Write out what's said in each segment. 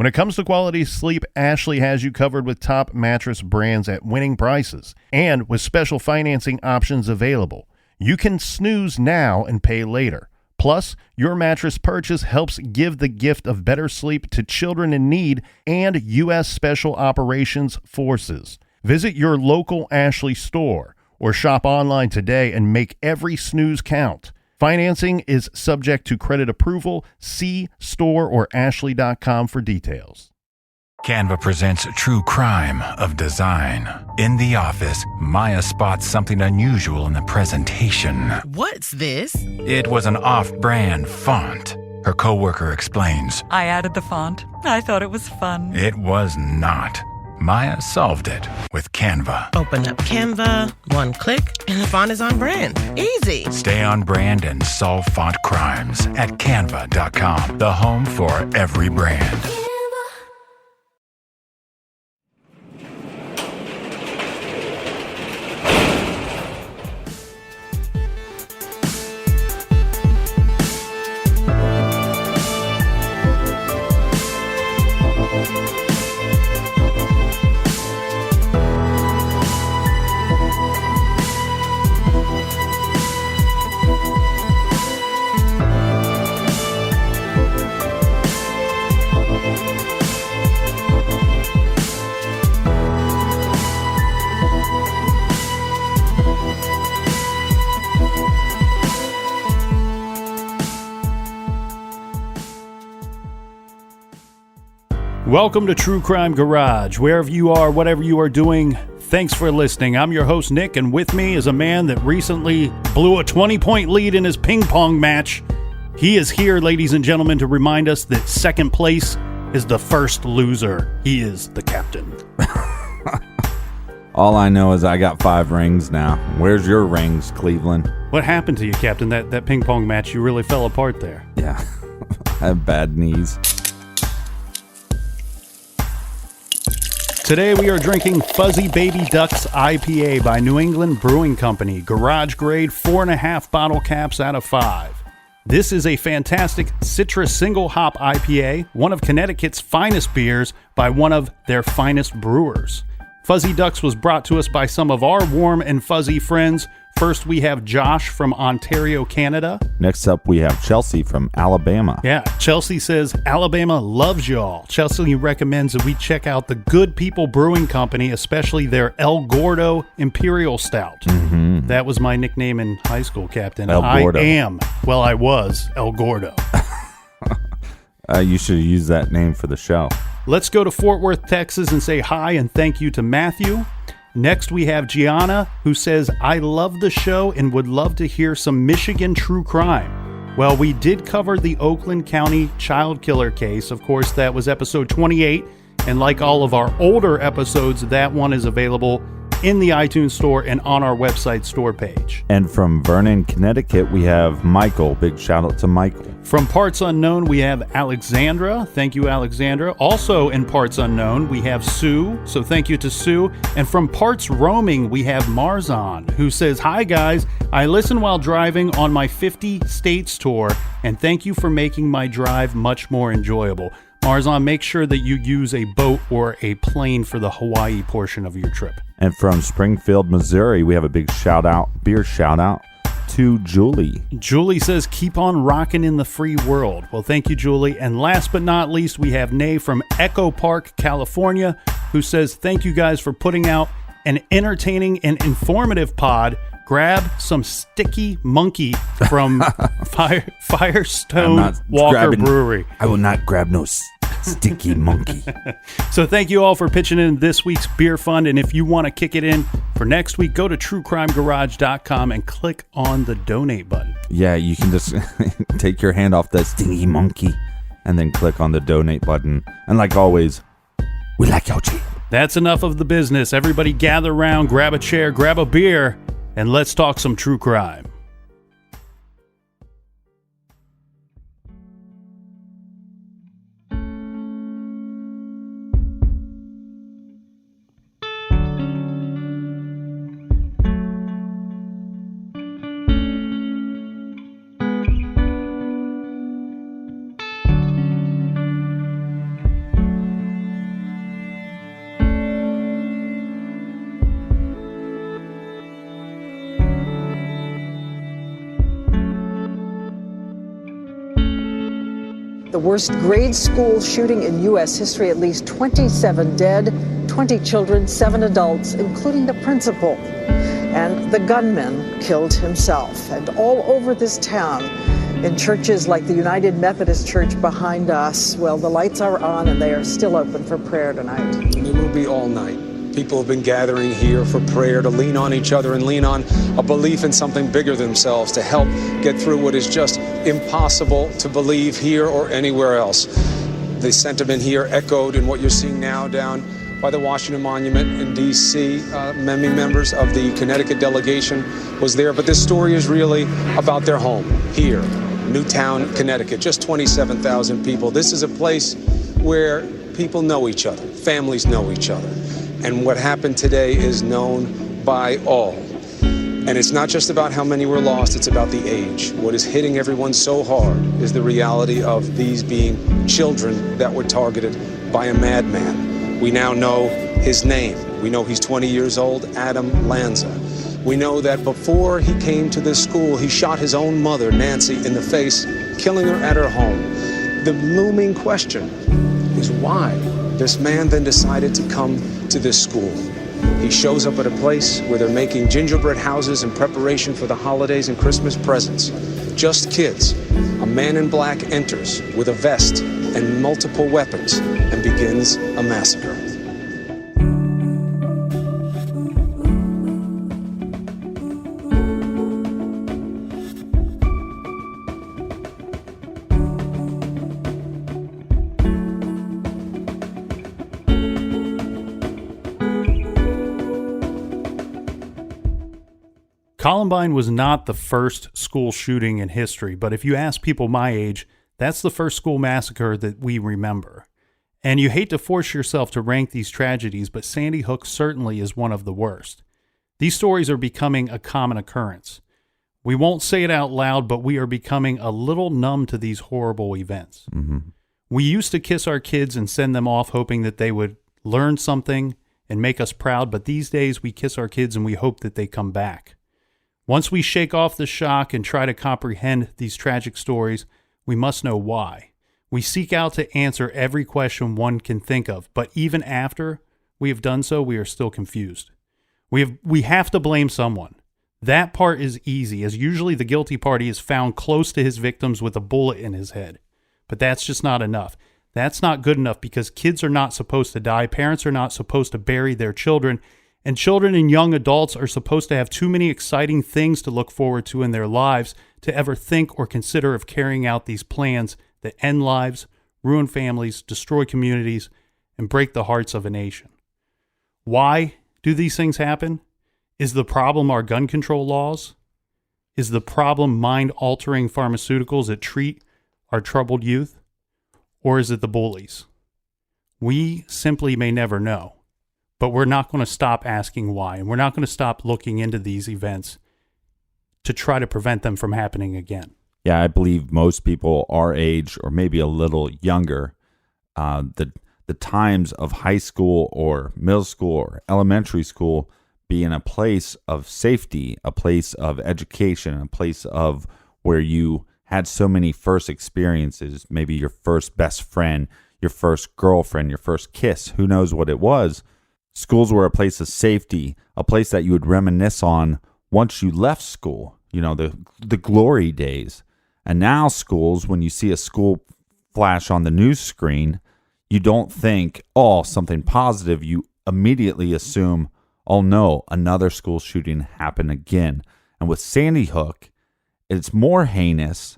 When it comes to quality sleep, Ashley has you covered with top mattress brands at winning prices and with special financing options available. You can snooze now and pay later. Plus, your mattress purchase helps give the gift of better sleep to children in need and U.S. Special Operations Forces. Visit your local Ashley store or shop online today and make every snooze count. Financing is subject to credit approval. See store or ashley.com for details. Canva presents True Crime of Design. In the office, Maya spots something unusual in the presentation. What's this? It was an off-brand font. Her coworker explains. I added the font. I thought it was fun. It was not. Maya solved it with Canva. Open up Canva, one click, and the font is on brand. Easy. Stay on brand and solve font crimes at canva.com, the home for every brand. Welcome to True Crime Garage. Wherever you are, whatever you are doing, thanks for listening. I'm your host, Nick, and with me is a man that recently blew a 20-point lead in his ping pong match. He is here, ladies and gentlemen, to remind us that second place is the first loser. He is the captain. All I know is I got 5 rings now. Where's your rings, Cleveland? What happened to you, Captain? That ping pong match, you really fell apart there. Yeah, I have bad knees. Today we are drinking Fuzzy Baby Ducks IPA by New England Brewing Company. Garage grade, 4.5 bottle caps out of 5. This is a fantastic citrus single hop IPA, one of Connecticut's finest beers by one of their finest brewers. Fuzzy Ducks was brought to us by some of our warm and fuzzy friends. First, we have Josh from Ontario, Canada. Next up, we have Chelsea from Alabama. Yeah, Chelsea says, Alabama loves y'all. Chelsea recommends that we check out the Good People Brewing Company, especially their El Gordo Imperial Stout. Mm-hmm. That was my nickname in high school, Captain. El Gordo. I was El Gordo. You should use that name for the show. Let's go to Fort Worth, Texas, and say hi and thank you to Matthew. Next, we have Gianna, who says, I love the show and would love to hear some Michigan true crime. Well, we did cover the Oakland County child killer case. Of course, that was episode 28. And like all of our older episodes, that one is available in the iTunes store and on our website store page. And from Vernon, Connecticut, we have Michael. Big shout out to Michael. From Parts Unknown, we have Alexandra. Thank you, Alexandra. Also in Parts Unknown, we have Sue. So thank you to Sue. And from Parts Roaming, we have Marzon, who says, hi, guys. I listen while driving on my 50 states tour, and thank you for making my drive much more enjoyable. Marzon, make sure that you use a boat or a plane for the Hawaii portion of your trip. And from Springfield, Missouri, we have a big beer shout out to Julie. Julie says, keep on rocking in the free world. Well, thank you, Julie. And last but not least, we have Nay from Echo Park, California, who says, thank you guys for putting out an entertaining and informative pod. Grab some Sticky Monkey from Firestone Walker Brewery. I will not grab no Sticky Monkey. So thank you all for pitching in this week's beer fund. And if you want to kick it in for next week, go to truecrimegarage.com and click on the donate button. Yeah, you can just take your hand off that Stinky Monkey and then click on the donate button. And like always, we like y'all cheap. That's enough of the business. Everybody gather around, grab a chair, grab a beer, and let's talk some true crime. worst grade school shooting in U.S. history, at least 27 dead, 20 children, 7 adults, including the principal. And the gunman killed himself. And all over this town, in churches like the United Methodist Church behind us, well, the lights are on and they are still open for prayer tonight. And it will be all night. People have been gathering here for prayer, to lean on each other and lean on a belief in something bigger than themselves, to help get through what is just impossible to believe here or anywhere else. The sentiment here echoed in what you're seeing now down by the Washington Monument in D.C. Many members of the Connecticut delegation was there, but this story is really about their home here, Newtown, Connecticut, just 27,000 people. This is a place where people know each other, families know each other. And what happened today is known by all. And it's not just about how many were lost, it's about the age. What is hitting everyone so hard is the reality of these being children that were targeted by a madman. We now know his name. We know he's 20 years old, Adam Lanza. We know that before he came to this school, he shot his own mother, Nancy, in the face, killing her at her home. The looming question is why this man then decided to come to this school. He shows up at a place where they're making gingerbread houses in preparation for the holidays and Christmas presents. Just kids. A man in black enters with a vest and multiple weapons and begins a massacre. Columbine was not the first school shooting in history, but if you ask people my age, that's the first school massacre that we remember. And you hate to force yourself to rank these tragedies, but Sandy Hook certainly is one of the worst. These stories are becoming a common occurrence. We won't say it out loud, but we are becoming a little numb to these horrible events. Mm-hmm. We used to kiss our kids and send them off hoping that they would learn something and make us proud, but these days we kiss our kids and we hope that they come back. Once we shake off the shock and try to comprehend these tragic stories, we must know why. We seek out to answer every question one can think of, but even after we have done so, we are still confused. We have to blame someone. That part is easy, as usually the guilty party is found close to his victims with a bullet in his head. But that's just not enough. That's not good enough because kids are not supposed to die, parents are not supposed to bury their children, and children and young adults are supposed to have too many exciting things to look forward to in their lives to ever think or consider of carrying out these plans that end lives, ruin families, destroy communities, and break the hearts of a nation. Why do these things happen? Is the problem our gun control laws? Is the problem mind-altering pharmaceuticals that treat our troubled youth? Or is it the bullies? We simply may never know. But we're not going to stop asking why, and we're not going to stop looking into these events to try to prevent them from happening again. Yeah, I believe most people our age or maybe a little younger, the times of high school or middle school or elementary school being a place of safety, a place of education, a place of where you had so many first experiences, maybe your first best friend, your first girlfriend, your first kiss, who knows what it was. Schools were a place of safety, a place that you would reminisce on once you left school, the glory days. And now schools, when you see a school flash on the news screen, you don't think, oh, something positive. You immediately assume, oh no, another school shooting happened again. And with Sandy Hook, it's more heinous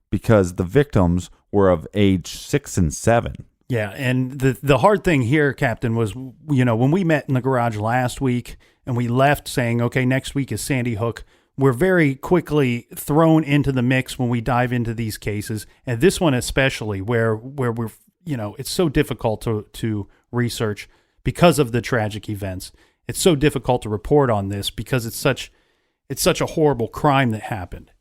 because the victims were of age 6 and 7. Yeah, and the hard thing here, Captain, was, when we met in the garage last week and we left saying, okay, next week is Sandy Hook, we're very quickly thrown into the mix when we dive into these cases. And this one especially, where we're, it's so difficult to research because of the tragic events. It's so difficult to report on this because it's such a horrible crime that happened.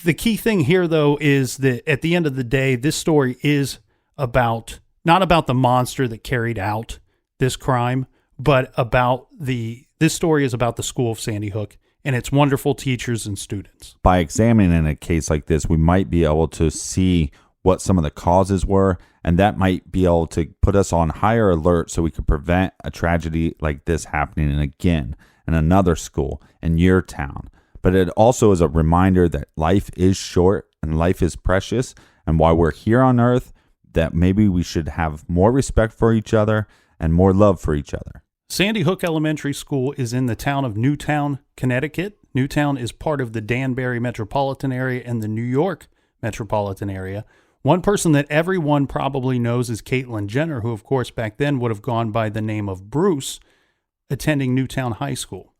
The key thing here, though, is that at the end of the day, this story is not about the monster that carried out this crime, but this story is about the school of Sandy Hook and its wonderful teachers and students. By examining a case like this, we might be able to see what some of the causes were, and that might be able to put us on higher alert so we could prevent a tragedy like this happening again in another school in your town. But it also is a reminder that life is short and life is precious, and while we're here on earth, that maybe we should have more respect for each other and more love for each other. Sandy Hook Elementary School is in the town of Newtown, Connecticut. Newtown is part of the Danbury metropolitan area and the New York metropolitan area. One person that everyone probably knows is Caitlyn Jenner, who, of course, back then would have gone by the name of Bruce, attending Newtown High School.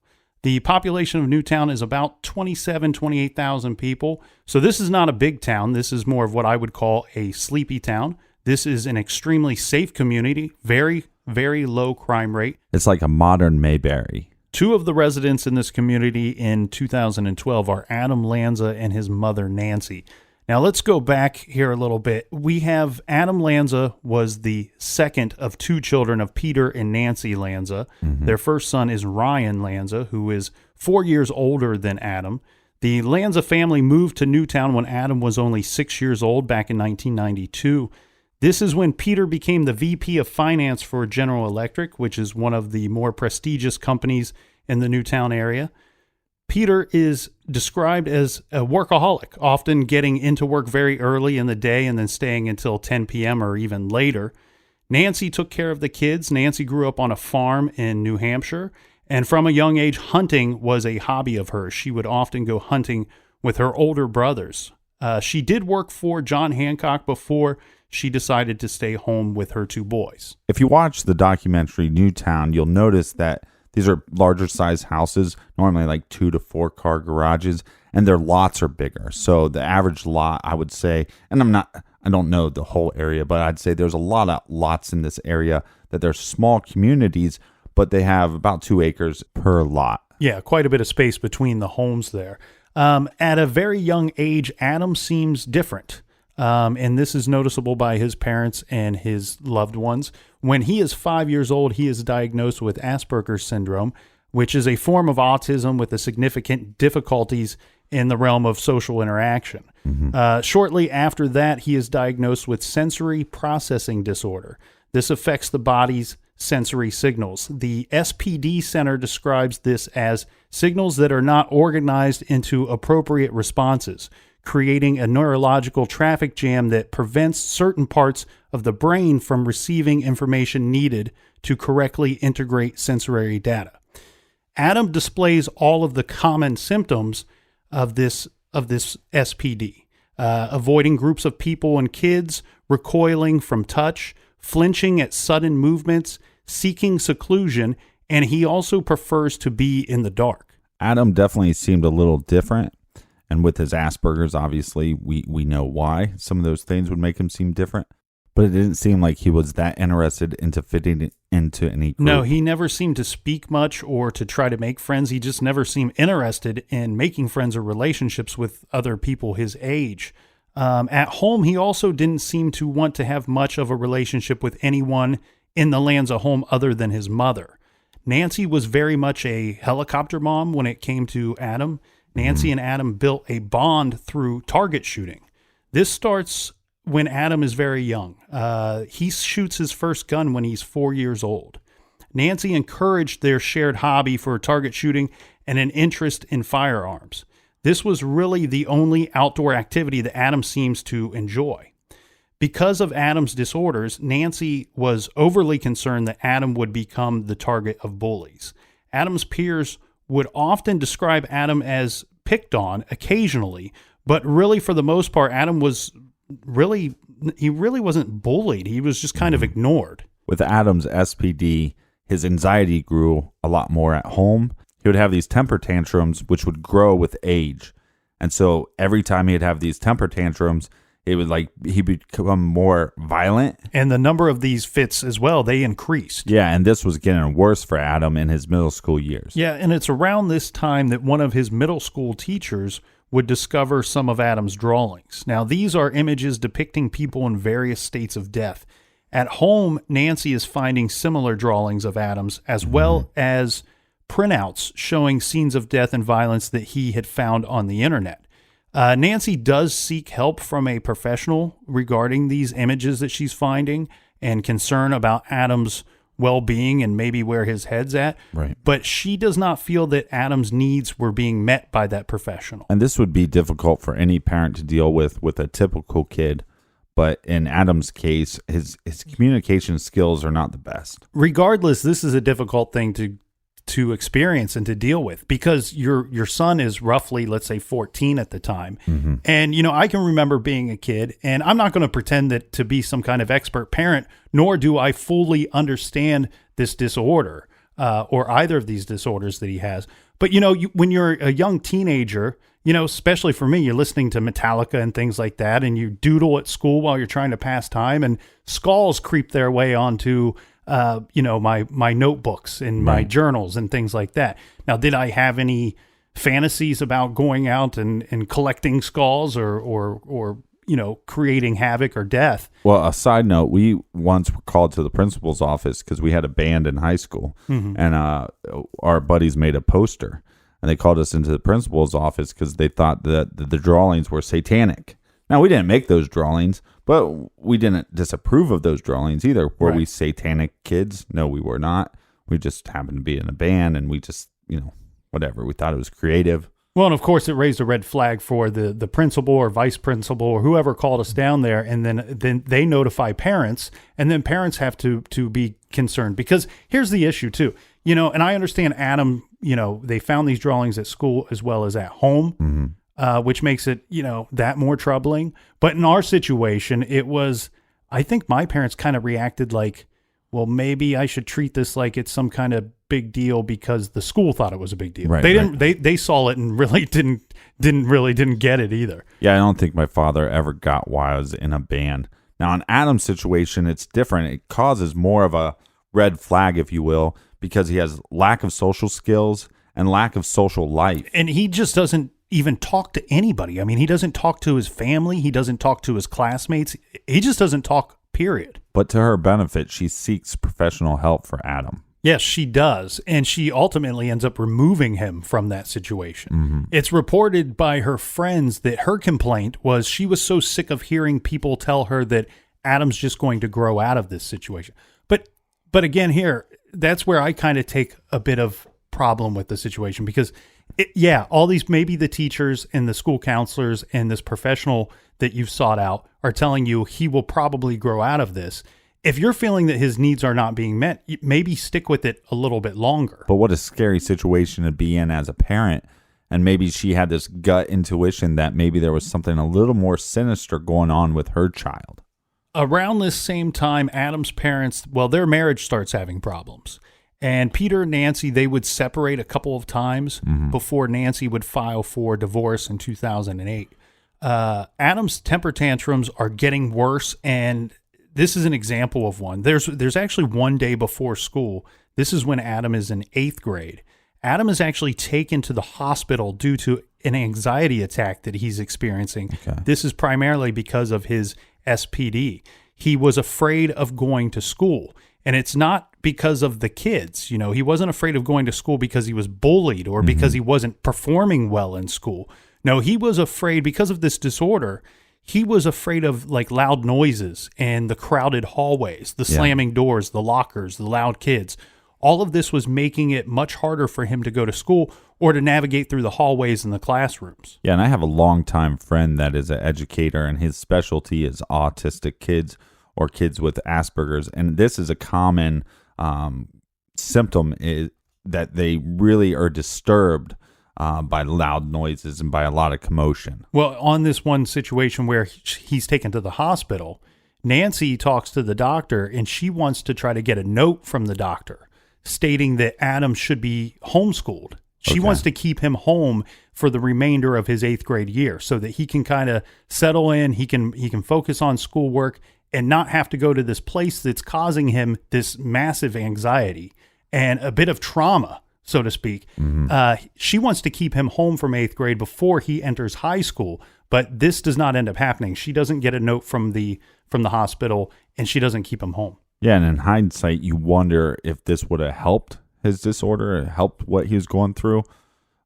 The population of Newtown is about 28,000 people. So this is not a big town. This is more of what I would call a sleepy town. This is an extremely safe community, very, very low crime rate. It's like a modern Mayberry. 2 of the residents in this community in 2012 are Adam Lanza and his mother, Nancy. Now, let's go back here a little bit. We have Adam Lanza was the second of 2 children of Peter and Nancy Lanza. Their first son is Ryan Lanza, who is 4 years older than Adam. The Lanza family moved to Newtown when Adam was only 6 years old back in 1992. This is when Peter became the VP of Finance for General Electric, which is one of the more prestigious companies in the Newtown area. Peter is described as a workaholic, often getting into work very early in the day and then staying until 10 p.m. or even later. Nancy took care of the kids. Nancy grew up on a farm in New Hampshire, and from a young age, hunting was a hobby of hers. She would often go hunting with her older brothers. She did work for John Hancock before she decided to stay home with her 2 boys. If you watch the documentary Newtown, you'll notice that these are larger size houses, normally like 2 to 4 car garages, and their lots are bigger. So the average lot, I would say, and I don't know the whole area, but I'd say there's a lot of lots in this area that they're small communities, but they have about 2 acres per lot. Yeah, quite a bit of space between the homes there. At a very young age, Adam seems different. And this is noticeable by his parents and his loved ones. When he is 5 years old, he is diagnosed with Asperger's syndrome, which is a form of autism with a significant difficulties in the realm of social interaction. Shortly after that, he is diagnosed with sensory processing disorder. This affects the body's sensory signals. The SPD Center describes this as signals that are not organized into appropriate responses, creating a neurological traffic jam that prevents certain parts of the brain from receiving information needed to correctly integrate sensory data. Adam displays all of the common symptoms of this SPD, avoiding groups of people and kids, recoiling from touch, flinching at sudden movements, seeking seclusion, and he also prefers to be in the dark. Adam definitely seemed a little different. And with his Asperger's, obviously, we know why some of those things would make him seem different. But it didn't seem like he was that interested into fitting into any group. No, he never seemed to speak much or to try to make friends. He just never seemed interested in making friends or relationships with other people his age. At home, he also didn't seem to want to have much of a relationship with anyone in the Lanza home other than his mother. Nancy was very much a helicopter mom when it came to Adam. Nancy and Adam built a bond through target shooting. This starts when Adam is very young. He shoots his first gun when he's 4 years old. Nancy encouraged their shared hobby for target shooting and an interest in firearms. This was really the only outdoor activity that Adam seems to enjoy. Because of Adam's disorders, Nancy was overly concerned that Adam would become the target of bullies. Adam's peers would often describe Adam as picked on occasionally, but really for the most part, Adam was really wasn't bullied. He was just kind of ignored. With Adam's SPD, his anxiety grew a lot more at home. He would have these temper tantrums, which would grow with age. And so every time he'd have these temper tantrums, he'd become more violent. And the number of these fits as well, they increased. Yeah, and this was getting worse for Adam in his middle school years. Yeah, and it's around this time that one of his middle school teachers would discover some of Adam's drawings. Now, these are images depicting people in various states of death. At home, Nancy is finding similar drawings of Adam's, as well as printouts showing scenes of death and violence that he had found on the internet. Nancy does seek help from a professional regarding these images that she's finding and concern about Adam's well-being and maybe where his head's at. Right. But she does not feel that Adam's needs were being met by that professional. And this would be difficult for any parent to deal with a typical kid. But in Adam's case, his communication skills are not the best. Regardless, this is a difficult thing to experience and to deal with, because your son is roughly, let's say, 14 at the time. Mm-hmm. And, I can remember being a kid, and I'm not going to pretend that to be some kind of expert parent, nor do I fully understand this disorder or either of these disorders that he has. But, when you're a young teenager, especially for me, you're listening to Metallica and things like that, and you doodle at school while you're trying to pass time, and skulls creep their way onto my notebooks and my journals and things like that. Now, did I have any fantasies about going out and collecting skulls or creating havoc or death? Well, a side note, we once were called to the principal's office because we had a band in high school, and our buddies made a poster, and they called us into the principal's office because they thought that the drawings were satanic. Now, we didn't make those drawings, but we didn't disapprove of those drawings either. Were we satanic kids? No, we were not. We just happened to be in a band, and we just, whatever. We thought it was creative. Well, and of course, it raised a red flag for the principal or vice principal or whoever called us down there, and then they notify parents, and then parents have to be concerned. Because here's the issue, too. And I understand Adam, they found these drawings at school as well as at home. Which makes it, that more troubling. But in our situation, it was, I think my parents kind of reacted like, well, maybe I should treat this like it's some kind of big deal because the school thought it was a big deal. Right, they saw it and really didn't get it either. Yeah, I don't think my father ever got why I was in a band. Now, in Adam's situation, it's different. It causes more of a red flag, if you will, because he has lack of social skills and lack of social life. And he just doesn't even talk to anybody. I mean, he doesn't talk to his family. He doesn't talk to his classmates. He just doesn't talk, period. But to her benefit, she seeks professional help for Adam. Yes, she does. And she ultimately ends up removing him from that situation. It's reported by her friends that her complaint was she was so sick of hearing people tell her that Adam's just going to grow out of this situation. But again, here, that's where I kind of take a bit of problem with the situation, because all these, maybe the teachers and the school counselors and this professional that you've sought out are telling you he will probably grow out of this. If you're feeling that his needs are not being met, maybe stick with it a little bit longer. But what a scary situation to be in as a parent. And maybe she had this gut intuition that maybe there was something a little more sinister going on with her child. Around this same time, Adam's parents, their marriage starts having problems. And Peter and Nancy, they would separate a couple of times before Nancy would file for divorce in 2008. Adam's temper tantrums are getting worse, and this is an example of one. There's actually one day before school. This is when Adam is in 8th grade. Adam is actually taken to the hospital due to an anxiety attack that he's experiencing. Okay. This is primarily because of his SPD. He was afraid of going to school. And it's not because of the kids. He wasn't afraid of going to school because he was bullied or because he wasn't performing well in school. No, he was afraid because of this disorder. He was afraid of like loud noises and the crowded hallways, the slamming doors, the lockers, the loud kids. All of this was making it much harder for him to go to school or to navigate through the hallways and the classrooms. Yeah, and I have a longtime friend that is an educator, and his specialty is autistic kids or kids with Asperger's. And this is a common symptom, is that they really are disturbed by loud noises and by a lot of commotion. Well, on this one situation where he's taken to the hospital, Nancy talks to the doctor, and she wants to try to get a note from the doctor stating that Adam should be homeschooled. She wants to keep him home for the remainder of his 8th grade year so that he can kind of settle in, he can focus on schoolwork and not have to go to this place that's causing him this massive anxiety and a bit of trauma, so to speak. She wants to keep him home from 8th grade before he enters high school, but this does not end up happening. She doesn't get a note from the hospital, and she doesn't keep him home. Yeah, and in hindsight, you wonder if this would have helped his disorder, helped what he was going through.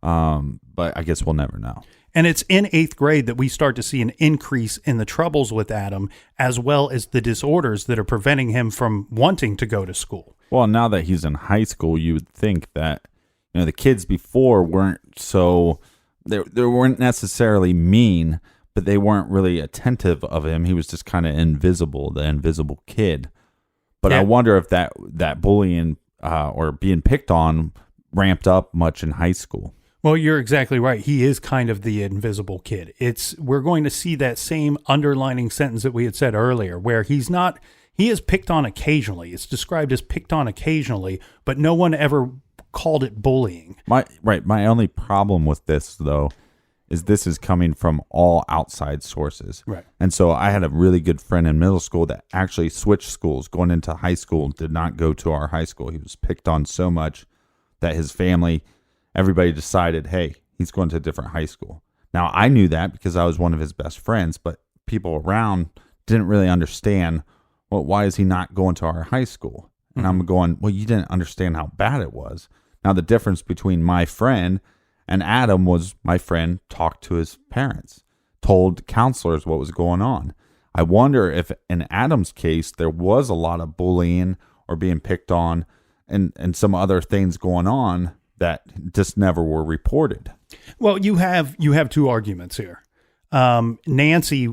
But I guess we'll never know. And it's in 8th grade that we start to see an increase in the troubles with Adam, as well as the disorders that are preventing him from wanting to go to school. Well, now that he's in high school, you would think that, the kids before weren't so, they weren't necessarily mean, but they weren't really attentive of him. He was just kind of invisible, the invisible kid. But I wonder if that bullying or being picked on ramped up much in high school. Well, you're exactly right. He is kind of the invisible kid. We're going to see that same underlining sentence that we had said earlier, where he is picked on occasionally. It's described as picked on occasionally, but no one ever called it bullying. My only problem with this, though, is this is coming from all outside sources. Right. And so I had a really good friend in middle school that actually switched schools going into high school, did not go to our high school. He was picked on so much that his family, everybody decided, hey, he's going to a different high school. Now, I knew that because I was one of his best friends, but people around didn't really understand, well, why is he not going to our high school? And I'm going, well, you didn't understand how bad it was. Now, the difference between my friend and Adam was my friend talked to his parents, told counselors what was going on. I wonder if in Adam's case, there was a lot of bullying or being picked on and some other things going on that just never were reported. Well, you have two arguments here. Nancy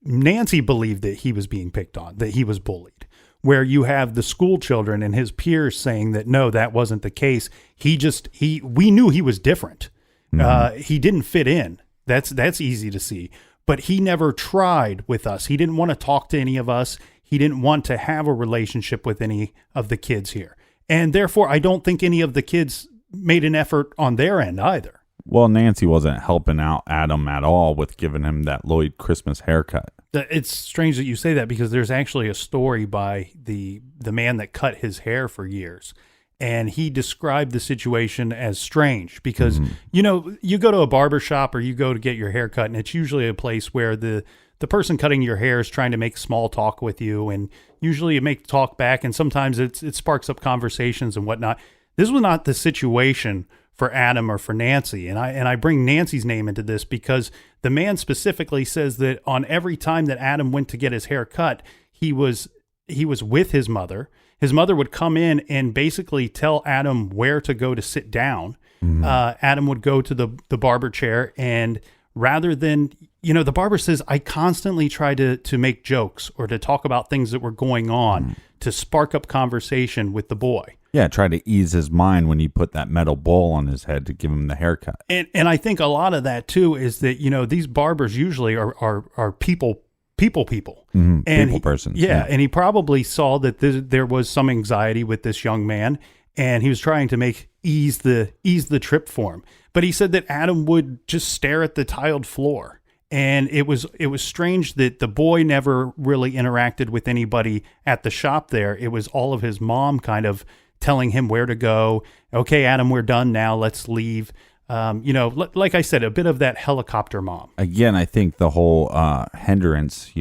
believed that he was being picked on, that he was bullied, where you have the school children and his peers saying that, no, that wasn't the case. We knew he was different. Mm-hmm. He didn't fit in. That's easy to see, but he never tried with us. He didn't want to talk to any of us. He didn't want to have a relationship with any of the kids here. And therefore, I don't think any of the kids made an effort on their end either. Well, Nancy wasn't helping out Adam at all with giving him that Lloyd Christmas haircut. It's strange that you say that because there's actually a story by the man that cut his hair for years. And he described the situation as strange because, you go to a barber shop or you go to get your hair cut, and it's usually a place where the person cutting your hair is trying to make small talk with you. And usually you make talk back, and sometimes it sparks up conversations and whatnot. This was not the situation for Adam or for Nancy. And I bring Nancy's name into this because the man specifically says that on every time that Adam went to get his hair cut, he was with his mother. His mother would come in and basically tell Adam where to go to sit down. Mm-hmm. Adam would go to the barber chair, and rather than, the barber says, I constantly try to make jokes or to talk about things that were going on to spark up conversation with the boy. Yeah, try to ease his mind when you put that metal bowl on his head to give him the haircut. And I think a lot of that too is that, these barbers usually are people. Mm-hmm. And people persons. Yeah, and he probably saw that there was some anxiety with this young man, and he was trying to ease the trip for him. But he said that Adam would just stare at the tiled floor. And it was strange that the boy never really interacted with anybody at the shop there. It was all of his mom kind of telling him where to go. Okay, Adam, we're done now. Let's leave. Like I said, a bit of that helicopter mom. Again, I think the whole hindrance,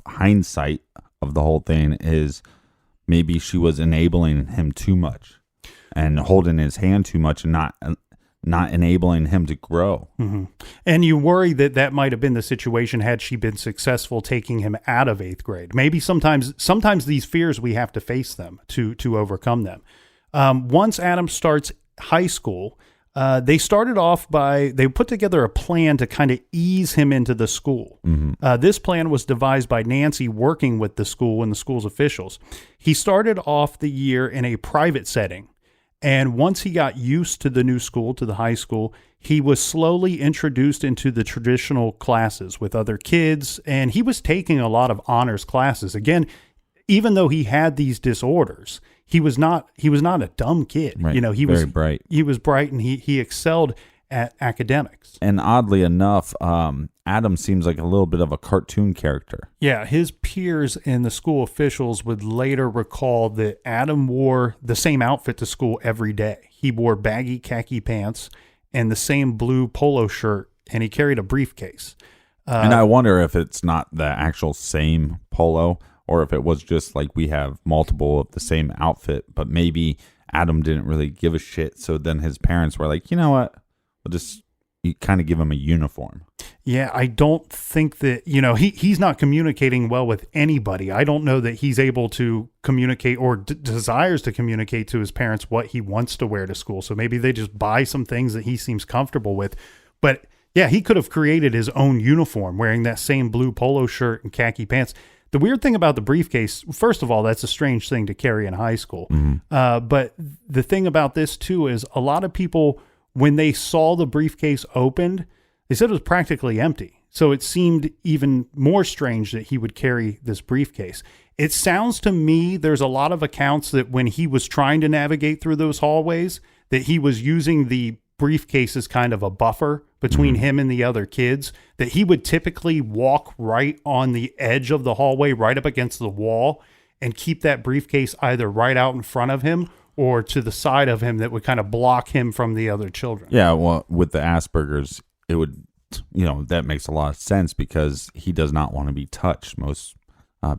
hindsight of the whole thing is maybe she was enabling him too much and holding his hand too much and not enabling him to grow. Mm-hmm. And you worry that might have been the situation had she been successful taking him out of 8th grade. Maybe sometimes these fears, we have to face them to overcome them. Once Adam starts high school, they started off they put together a plan to kind of ease him into the school. Mm-hmm. This plan was devised by Nancy working with the school and the school's officials. He started off the year in a private setting. And once he got used to the new school, to the high school, he was slowly introduced into the traditional classes with other kids. And he was taking a lot of honors classes. Again, even though he had these disorders, he was not a dumb kid. Right. He was very bright. He was bright, and he excelled at academics. And oddly enough, Adam seems like a little bit of a cartoon character. Yeah, his peers and the school officials would later recall that Adam wore the same outfit to school every day. He wore baggy khaki pants and the same blue polo shirt, and he carried a briefcase. And I wonder if it's not the actual same polo, or if it was just like we have multiple of the same outfit, but maybe Adam didn't really give a shit. So then his parents were like, you know what? We'll just kind of give him a uniform. Yeah, I don't think that, he's not communicating well with anybody. I don't know that he's able to communicate or desires to communicate to his parents what he wants to wear to school. So maybe they just buy some things that he seems comfortable with. But yeah, he could have created his own uniform wearing that same blue polo shirt and khaki pants. The weird thing about the briefcase, first of all, that's a strange thing to carry in high school. Mm-hmm. But the thing about this too is a lot of people, when they saw the briefcase opened, they said it was practically empty. So it seemed even more strange that he would carry this briefcase. It sounds to me, there's a lot of accounts that when he was trying to navigate through those hallways, that he was using the briefcase as kind of a buffer between him and the other kids, that he would typically walk right on the edge of the hallway, right up against the wall, and keep that briefcase either right out in front of him or to the side of him that would kind of block him from the other children. Yeah, well, with the Asperger's, it would, that makes a lot of sense because he does not want to be touched. Most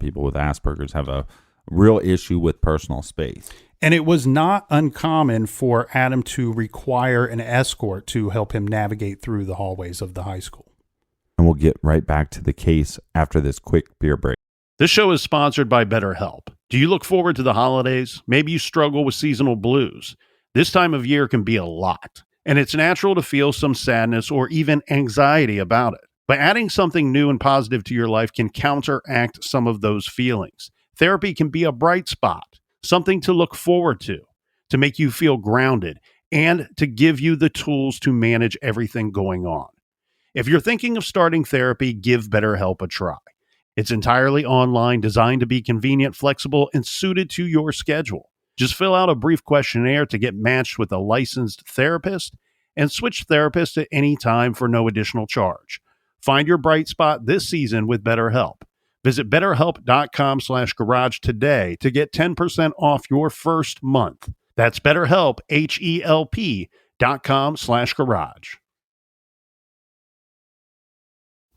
people with Asperger's have a real issue with personal space. And it was not uncommon for Adam to require an escort to help him navigate through the hallways of the high school. And we'll get right back to the case after this quick beer break. This show is sponsored by BetterHelp. Do you look forward to the holidays? Maybe you struggle with seasonal blues. This time of year can be a lot, and it's natural to feel some sadness or even anxiety about it. But adding something new and positive to your life can counteract some of those feelings. Therapy can be a bright spot, something to look forward to make you feel grounded, and to give you the tools to manage everything going on. If you're thinking of starting therapy, give BetterHelp a try. It's entirely online, designed to be convenient, flexible, and suited to your schedule. Just fill out a brief questionnaire to get matched with a licensed therapist and switch therapists at any time for no additional charge. Find your bright spot this season with BetterHelp. Visit BetterHelp.com/garage today to get 10% off your first month. That's BetterHelp, HELP.com/garage.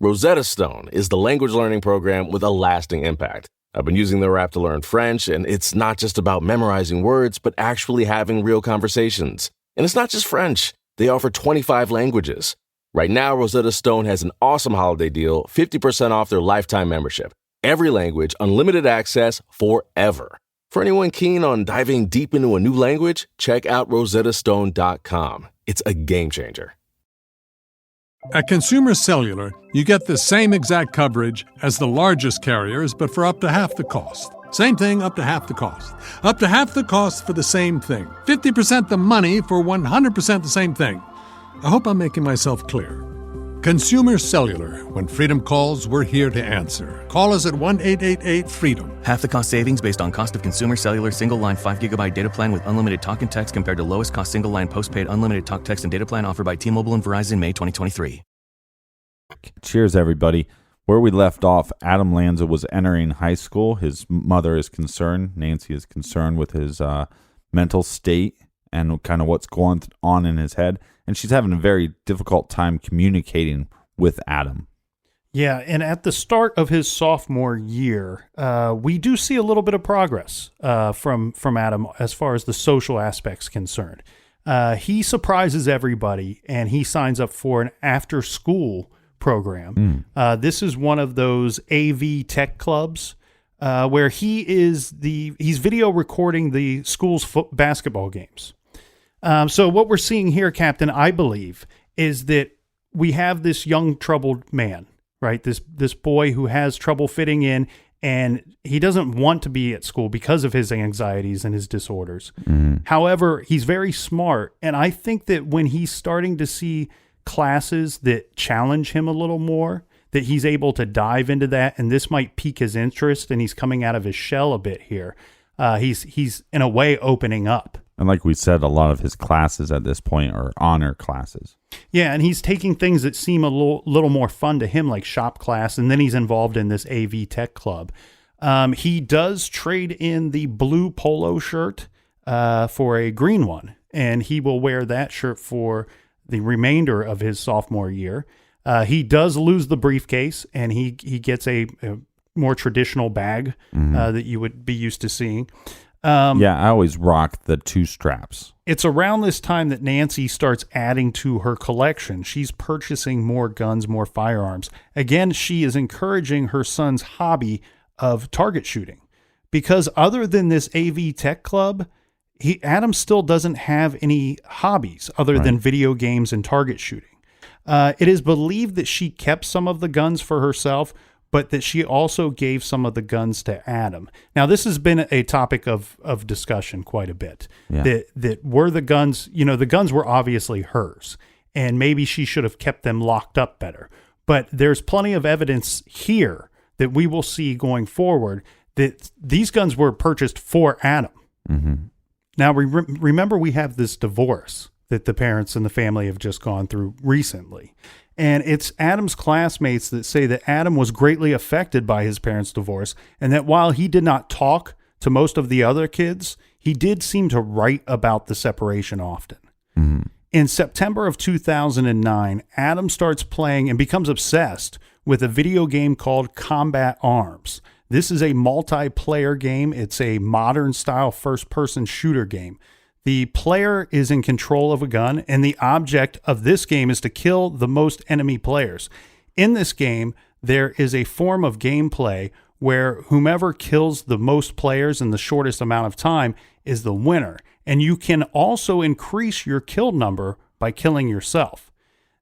Rosetta Stone is the language learning program with a lasting impact. I've been using their app to learn French, and it's not just about memorizing words, but actually having real conversations. And it's not just French. They offer 25 languages. Right now, Rosetta Stone has an awesome holiday deal, 50% off their lifetime membership. Every language, unlimited access forever. For anyone keen on diving deep into a new language, check out rosettastone.com. It's a game changer. At Consumer Cellular, you get the same exact coverage as the largest carriers, but for up to half the cost. Same thing, up to half the cost. Up to half the cost for the same thing. 50% the money for 100% the same thing. I hope I'm making myself clear. Consumer Cellular. When freedom calls, we're here to answer. Call us at 1-888-FREEDOM. Half the cost savings based on cost of Consumer Cellular single-line 5GB data plan with unlimited talk and text compared to lowest cost single-line postpaid unlimited talk, text, and data plan offered by T-Mobile and Verizon May 2023. Cheers, everybody. Where we left off, Adam Lanza was entering high school. His mother is concerned. Nancy is concerned with his mental state and kind of what's going on in his head. And she's having a very difficult time communicating with Adam. Yeah, and at the start of his sophomore year, we do see a little bit of progress from Adam as far as the social aspects concerned. He surprises everybody, and he signs up for an after-school program. This is one of those AV tech clubs where he's video recording the school's basketball games. So what we're seeing here, Captain, I believe, is that we have this young troubled man, right? This boy who has trouble fitting in, and he doesn't want to be at school because of his anxieties and his disorders. However, he's very smart, and I think that when he's starting to see classes that challenge him a little more, that he's able to dive into that, and this might pique his interest, and he's coming out of his shell a bit here. He's in a way opening up. And like we said, a lot of his classes at this point are honor classes. Yeah, and he's taking things that seem a little more fun to him, like shop class, and then he's involved in this AV Tech Club. He does trade in the blue polo shirt for a green one, and he will wear that shirt for the remainder of his sophomore year. He does lose the briefcase, and he gets a more traditional bag that you would be used to seeing. I always rock the 2 straps. It's around this time that Nancy starts adding to her collection. She's purchasing more guns, more firearms. Again, she is encouraging her son's hobby of target shooting. Because other than this AV Tech Club, Adam still doesn't have any hobbies other than video games and target shooting. It is believed that she kept some of the guns for herself, but that she also gave some of the guns to Adam. Now, this has been a topic of discussion quite a bit. Yeah. That were the guns, the guns were obviously hers, and maybe she should have kept them locked up better. But there's plenty of evidence here that we will see going forward that these guns were purchased for Adam. Mm-hmm. Now, remember, we have this divorce that the parents and the family have just gone through recently. And it's Adam's classmates that say that Adam was greatly affected by his parents' divorce, and that while he did not talk to most of the other kids, he did seem to write about the separation often. Mm-hmm. In September of 2009, Adam starts playing and becomes obsessed with a video game called Combat Arms. This is a multiplayer game. It's a modern-style first-person shooter game. The player is in control of a gun, and the object of this game is to kill the most enemy players. In this game, there is a form of gameplay where whomever kills the most players in the shortest amount of time is the winner. And you can also increase your kill number by killing yourself.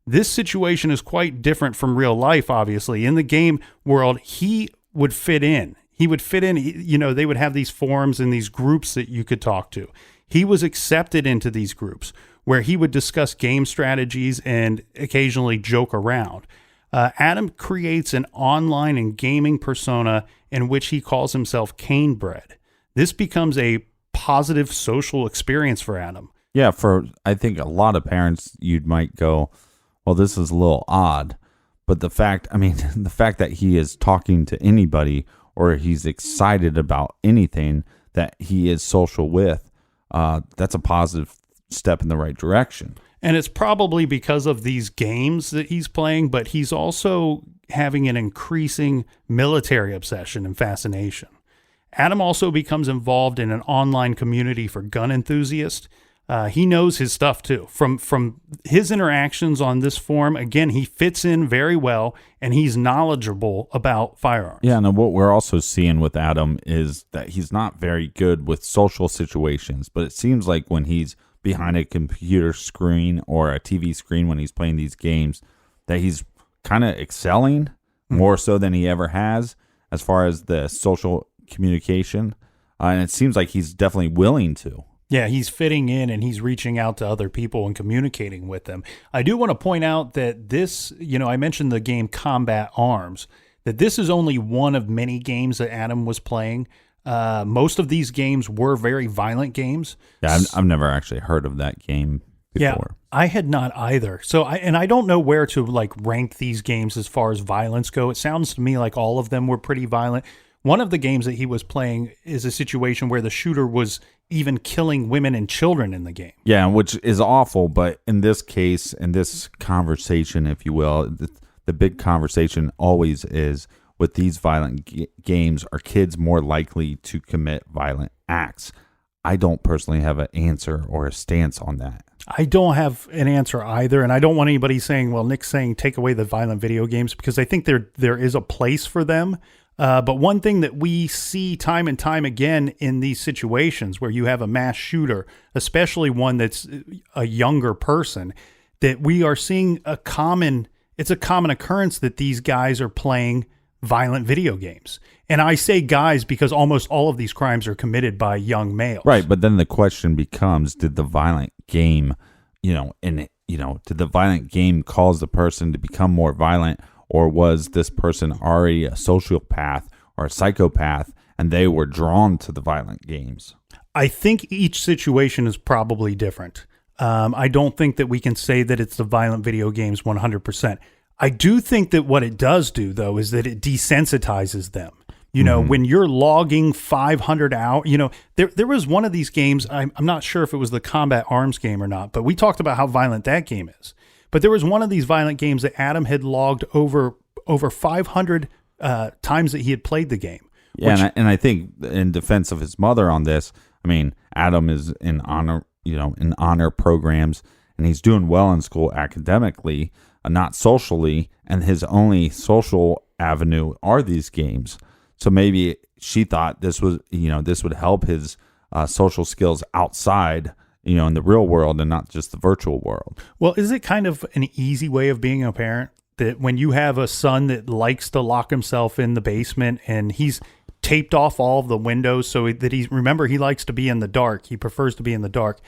This situation is quite different from real life, obviously. In the game world, he would fit in. They would have these forums and these groups that you could talk to. He was accepted into these groups where he would discuss game strategies and occasionally joke around. Adam creates an online and gaming persona in which he calls himself Canebread. This becomes a positive social experience for Adam. Yeah, I think a lot of parents, you might go, well, this is a little odd. But the fact that he is talking to anybody or he's excited about anything that he is social with, that's a positive step in the right direction. And it's probably because of these games that he's playing, but he's also having an increasing military obsession and fascination. Adam also becomes involved in an online community for gun enthusiasts. He knows his stuff too. From his interactions on this forum, again, he fits in very well, and he's knowledgeable about firearms. Yeah, and what we're also seeing with Adam is that he's not very good with social situations, but it seems like when he's behind a computer screen or a TV screen when he's playing these games, that he's kind of excelling more so than he ever has as far as the social communication. And it seems like he's definitely willing to. Yeah, he's fitting in and he's reaching out to other people and communicating with them. I do want to point out that this, I mentioned the game Combat Arms, that this is only one of many games that Adam was playing. Most of these games were very violent games. Yeah, I've never actually heard of that game before. Yeah, I had not either. So I don't know where to rank these games as far as violence go. It sounds to me like all of them were pretty violent. One of the games that he was playing is a situation where the shooter was even killing women and children in the game. Yeah, which is awful. But in this case, in this conversation, if you will, the big conversation always is with these violent games, are kids more likely to commit violent acts? I don't personally have an answer or a stance on that. I don't have an answer either, and I don't want anybody saying, well, Nick's saying take away the violent video games, because I think there is a place for them. But one thing that we see time and time again in these situations where you have a mass shooter, especially one that's a younger person, that we are seeing it's a common occurrence that these guys are playing violent video games. And I say guys because almost all of these crimes are committed by young males. Right, but then the question becomes, did the violent game, did the violent game cause the person to become more violent? Or was this person already a sociopath or a psychopath and they were drawn to the violent games? I think each situation is probably different. I don't think that we can say that it's the violent video games 100%. I do think that what it does do, though, is that it desensitizes them. When you're logging 500 hours, there was one of these games, I'm not sure if it was the Combat Arms game or not, but we talked about how violent that game is. But there was one of these violent games that Adam had logged over 500 times that he had played the game. Yeah, and I think in defense of his mother on this, I mean, Adam is in honor programs, and he's doing well in school academically, not socially, and his only social avenue are these games. So maybe she thought this would help his social skills outside, in the real world and not just the virtual world. Well, is it kind of an easy way of being a parent that when you have a son that likes to lock himself in the basement and he's taped off all of the windows so that he likes to be in the dark. He prefers to be in the dark.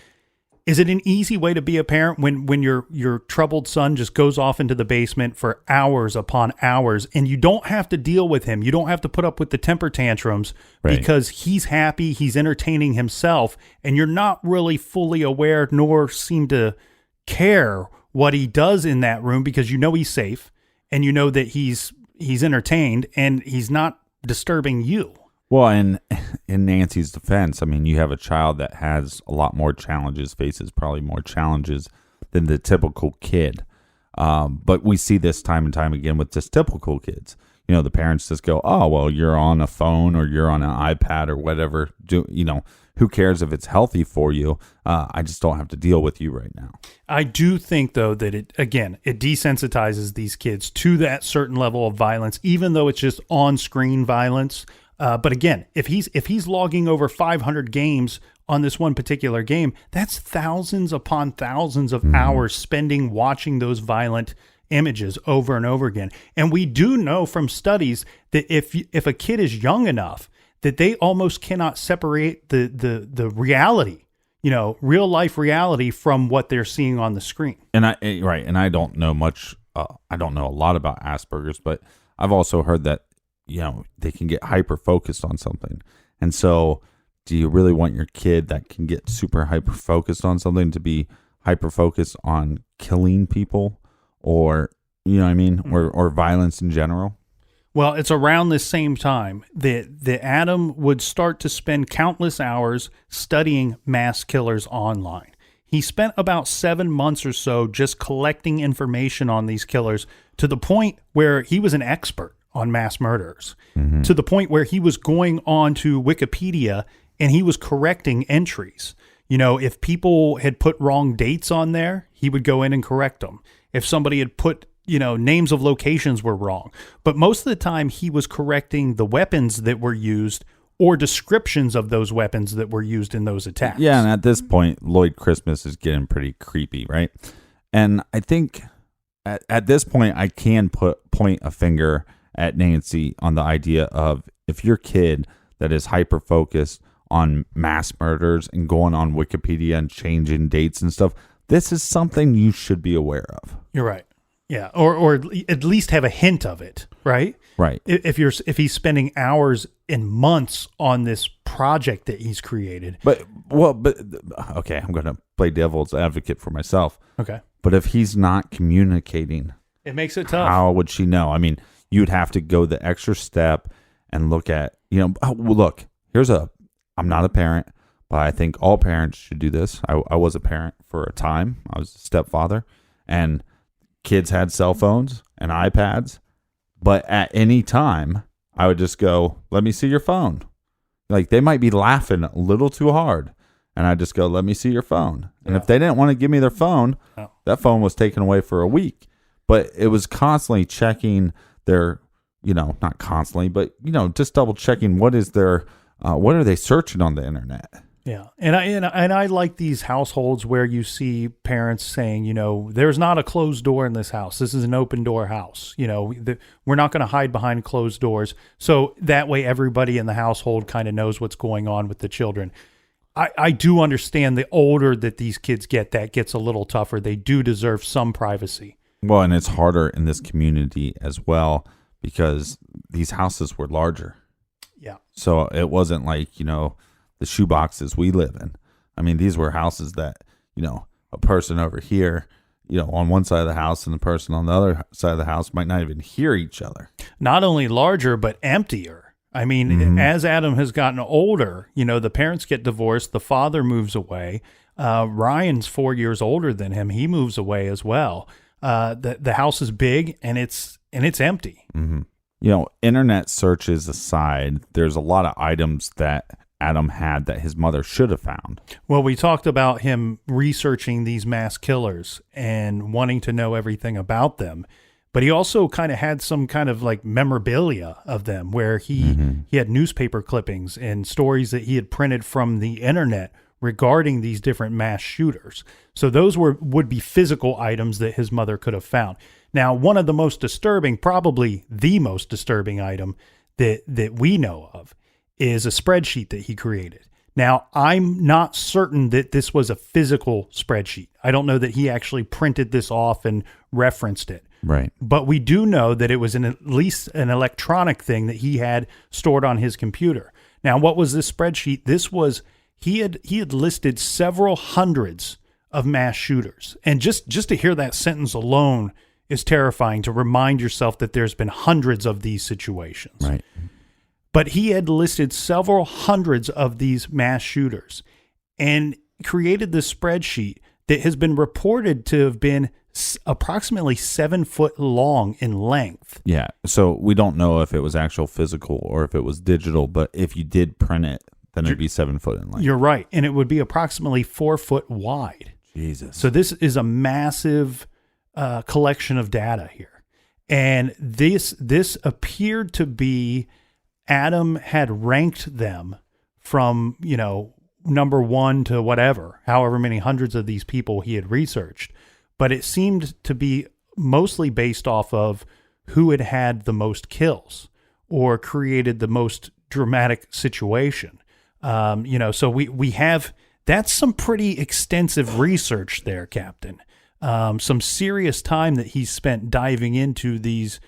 Is it an easy way to be a parent when your troubled son just goes off into the basement for hours upon hours and you don't have to deal with him? You don't have to put up with the temper tantrums because he's happy, he's entertaining himself, and you're not really fully aware nor seem to care what he does in that room because you know he's safe and you know that he's entertained and he's not disturbing you. Well, in Nancy's defense, I mean, you have a child that has a lot more challenges, faces probably more challenges than the typical kid. But we see this time and time again with just typical kids. The parents just go, oh, well, you're on a phone or you're on an iPad or whatever. Who cares if it's healthy for you? I just don't have to deal with you right now. I do think, though, that it desensitizes these kids to that certain level of violence, even though it's just on-screen violence. But again, if he's logging over 500 games on this one particular game, that's thousands upon thousands of hours spending watching those violent images over and over again. And we do know from studies that if a kid is young enough that they almost cannot separate the reality, real life reality from what they're seeing on the screen. And I don't know much. I don't know a lot about Asperger's, but I've also heard that they can get hyper focused on something. And so do you really want your kid that can get super hyper focused on something to be hyper focused on killing people or, or violence in general? Well, it's around this same time that Adam would start to spend countless hours studying mass killers online. He spent about 7 months or so just collecting information on these killers to the point where he was an expert on mass murderers, to the point where he was going on to Wikipedia and he was correcting entries. If people had put wrong dates on there, he would go in and correct them. If somebody had put, names of locations were wrong. But most of the time he was correcting the weapons that were used or descriptions of those weapons that were used in those attacks. Yeah, and at this point, Lloyd Christmas is getting pretty creepy, right? And I think at this point, I can point a finger at Nancy on the idea of if your kid that is hyper focused on mass murders and going on Wikipedia and changing dates and stuff, this is something you should be aware of. You're right. Yeah, or at least have a hint of it, right? Right. If he's spending hours and months on this project that he's created. But okay, I'm going to play devil's advocate for myself. Okay. But if he's not communicating, it makes it tough. How would she know? I mean, you'd have to go the extra step and look at, look, I'm not a parent, but I think all parents should do this. I was a parent for a time. I was a stepfather, and kids had cell phones and iPads, but at any time, I would just go, let me see your phone. Like, they might be laughing a little too hard, and I just go, let me see your phone. And if they didn't want to give me their phone, that phone was taken away for a week. But it was constantly checking their, not constantly, but, just double checking what are they searching on the internet? Yeah. And I like these households where you see parents saying, there's not a closed door in this house. This is an open door house. We're not going to hide behind closed doors. So that way everybody in the household kind of knows what's going on with the children. I do understand the older that these kids get, that gets a little tougher. They do deserve some privacy. Well, and it's harder in this community as well because these houses were larger. Yeah. So it wasn't like, the shoeboxes we live in. I mean, these were houses that, a person over here, on one side of the house and the person on the other side of the house might not even hear each other. Not only larger, but emptier. I mean, as Adam has gotten older, the parents get divorced, the father moves away. Ryan's 4 years older than him. He moves away as well. The house is big and it's empty. Mm-hmm. Internet searches aside, there's a lot of items that Adam had that his mother should have found. Well, we talked about him researching these mass killers and wanting to know everything about them. But he also kind of had some kind of like memorabilia of them where he had newspaper clippings and stories that he had printed from the internet regarding these different mass shooters. So those would be physical items that his mother could have found. Now, one of the most disturbing, probably the most disturbing item that we know of is a spreadsheet that he created. Now, I'm not certain that this was a physical spreadsheet. I don't know that he actually printed this off and referenced it. Right. But we do know that it was at least an electronic thing that he had stored on his computer. Now, what was this spreadsheet? This was, he had listed several hundreds of mass shooters. And just to hear that sentence alone is terrifying, to remind yourself that there's been hundreds of these situations. Right. But he had listed several hundreds of these mass shooters and created this spreadsheet that has been reported to have been approximately 7 foot long in length. Yeah. So we don't know if it was actual physical or if it was digital, but if you did print it, then it'd be 7 foot in length. You're right. And it would be approximately 4 foot wide. Jesus. So this is a massive collection of data here. And this appeared to be, Adam had ranked them from, number one to whatever, however many hundreds of these people he had researched. But it seemed to be mostly based off of who had had the most kills or created the most dramatic situation. So we have, that's some pretty extensive research there, Captain. Some serious time that he's spent diving into these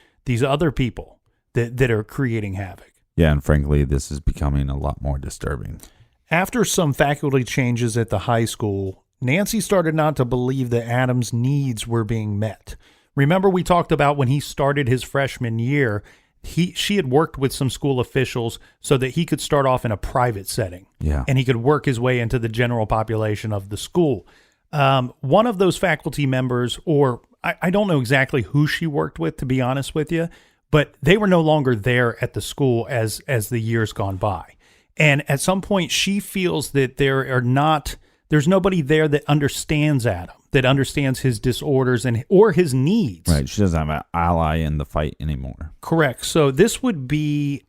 other people that are creating havoc. Yeah, and frankly, this is becoming a lot more disturbing. After some faculty changes at the high school, Nancy started not to believe that Adam's needs were being met. Remember, we talked about when he started his freshman year, she had worked with some school officials so that he could start off in a private setting. Yeah. And he could work his way into the general population of the school. One of those faculty members, or I don't know exactly who she worked with, to be honest with you, but they were no longer there at the school as the years gone by. And at some point, she feels that there's nobody there that understands Adam, that understands his disorders or his needs. Right. She doesn't have an ally in the fight anymore. Correct. So this would be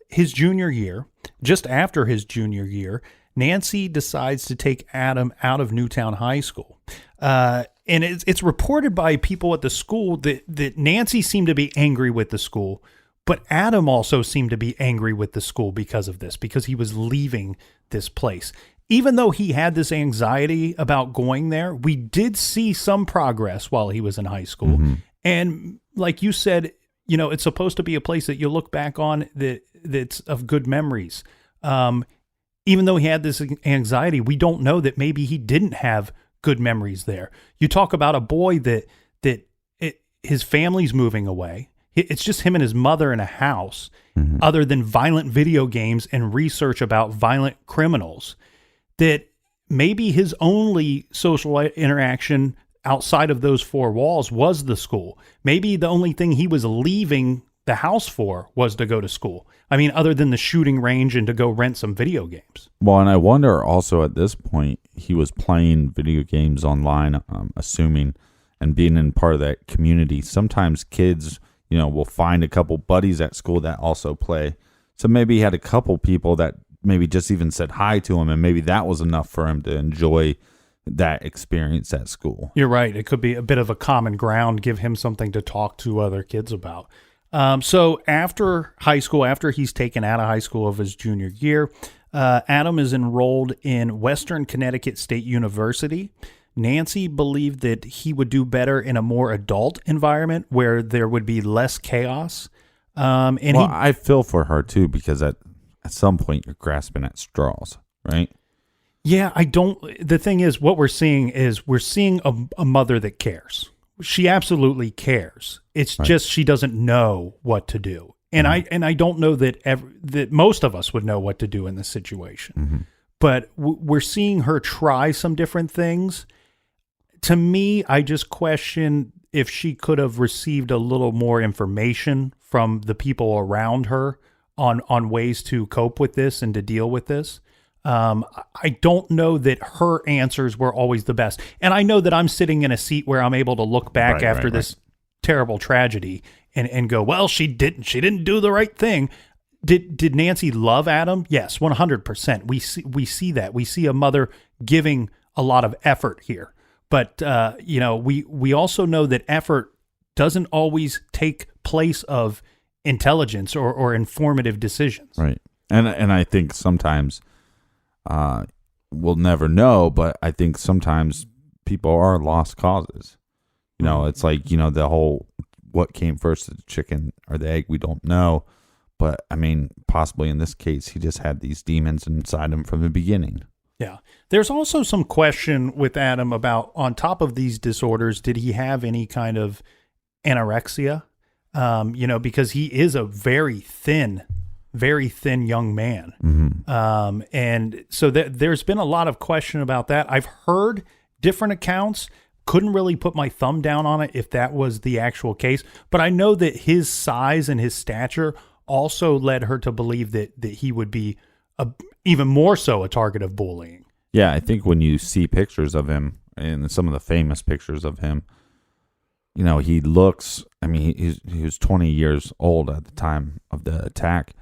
his junior year. Just after his junior year, Nancy decides to take Adam out of Newtown High School. And it's reported by people at the school that Nancy seemed to be angry with the school, but Adam also seemed to be angry with the school because of this, because he was leaving this place. Even though he had this anxiety about going there, we did see some progress while he was in high school. Mm-hmm. And like you said, it's supposed to be a place that you look back on that's of good memories. Even though he had this anxiety, we don't know that maybe he didn't have good memories there. You talk about a boy that his family's moving away. It's just him and his mother in a house, other than violent video games and research about violent criminals, that maybe his only social interaction outside of those four walls was the school. Maybe the only thing he was leaving the house for was to go to school. I mean, other than the shooting range and to go rent some video games. Well, and I wonder also at this point, he was playing video games online, assuming, and being in part of that community. Sometimes kids, will find a couple buddies at school that also play. So maybe he had a couple people that maybe just even said hi to him, and maybe that was enough for him to enjoy that experience at school. You're right. It could be a bit of a common ground, give him something to talk to other kids about. So after high school, after he's taken out of high school of his junior year, Adam is enrolled in Western Connecticut State University. Nancy believed that he would do better in a more adult environment where there would be less chaos. I feel for her too, because at some point you're grasping at straws, right? Yeah, the thing is, what we're seeing is a mother that cares. She absolutely cares. It's right. Just she doesn't know what to do. And I don't know that most of us would know what to do in this situation. Mm-hmm. But we're seeing her try some different things. To me, I just question if she could have received a little more information from the people around her on ways to cope with this and to deal with this. I don't know that her answers were always the best. And I know that I'm sitting in a seat where I'm able to look back after this terrible tragedy and go, well, she didn't do the right thing. Did Nancy love Adam? Yes, 100%. We see that. We see a mother giving a lot of effort here. But we also know that effort doesn't always take place of intelligence or informative decisions. Right. And I think sometimes we'll never know, but I think sometimes people are lost causes. It's like, the whole what came first, the chicken or the egg, we don't know. But I mean, possibly in this case, he just had these demons inside him from the beginning. Yeah. There's also some question with Adam about, on top of these disorders, did he have any kind of anorexia? Because he is a very thin young man. Mm-hmm. And so there's been a lot of question about that. I've heard different accounts. Couldn't really put my thumb down on it if that was the actual case. But I know that his size and his stature also led her to believe that he would be even more so a target of bullying. Yeah, I think when you see pictures of him, and some of the famous pictures of him, he looks, he was 20 years old at the time of the attack.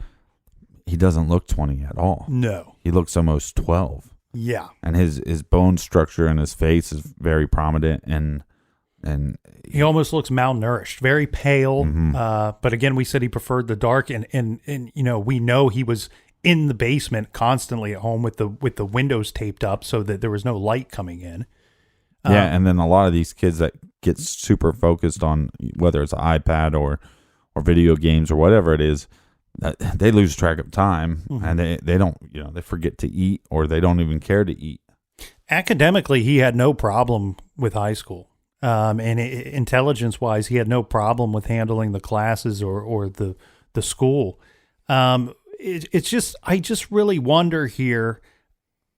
He doesn't look 20 at all. No. He looks almost 12. Yeah. And his bone structure in his face is very prominent, and he almost looks malnourished, very pale. Mm-hmm. But again, we said he preferred the dark, and we know he was in the basement constantly at home with the windows taped up so that there was no light coming in. Yeah, and then a lot of these kids that get super focused on whether it's an iPad or video games or whatever it is, they lose track of time, mm-hmm. and they don't, they forget to eat, or they don't even care to eat. Academically, he had no problem with high school. And intelligence-wise, he had no problem with handling the classes or the school. It's just, I just really wonder here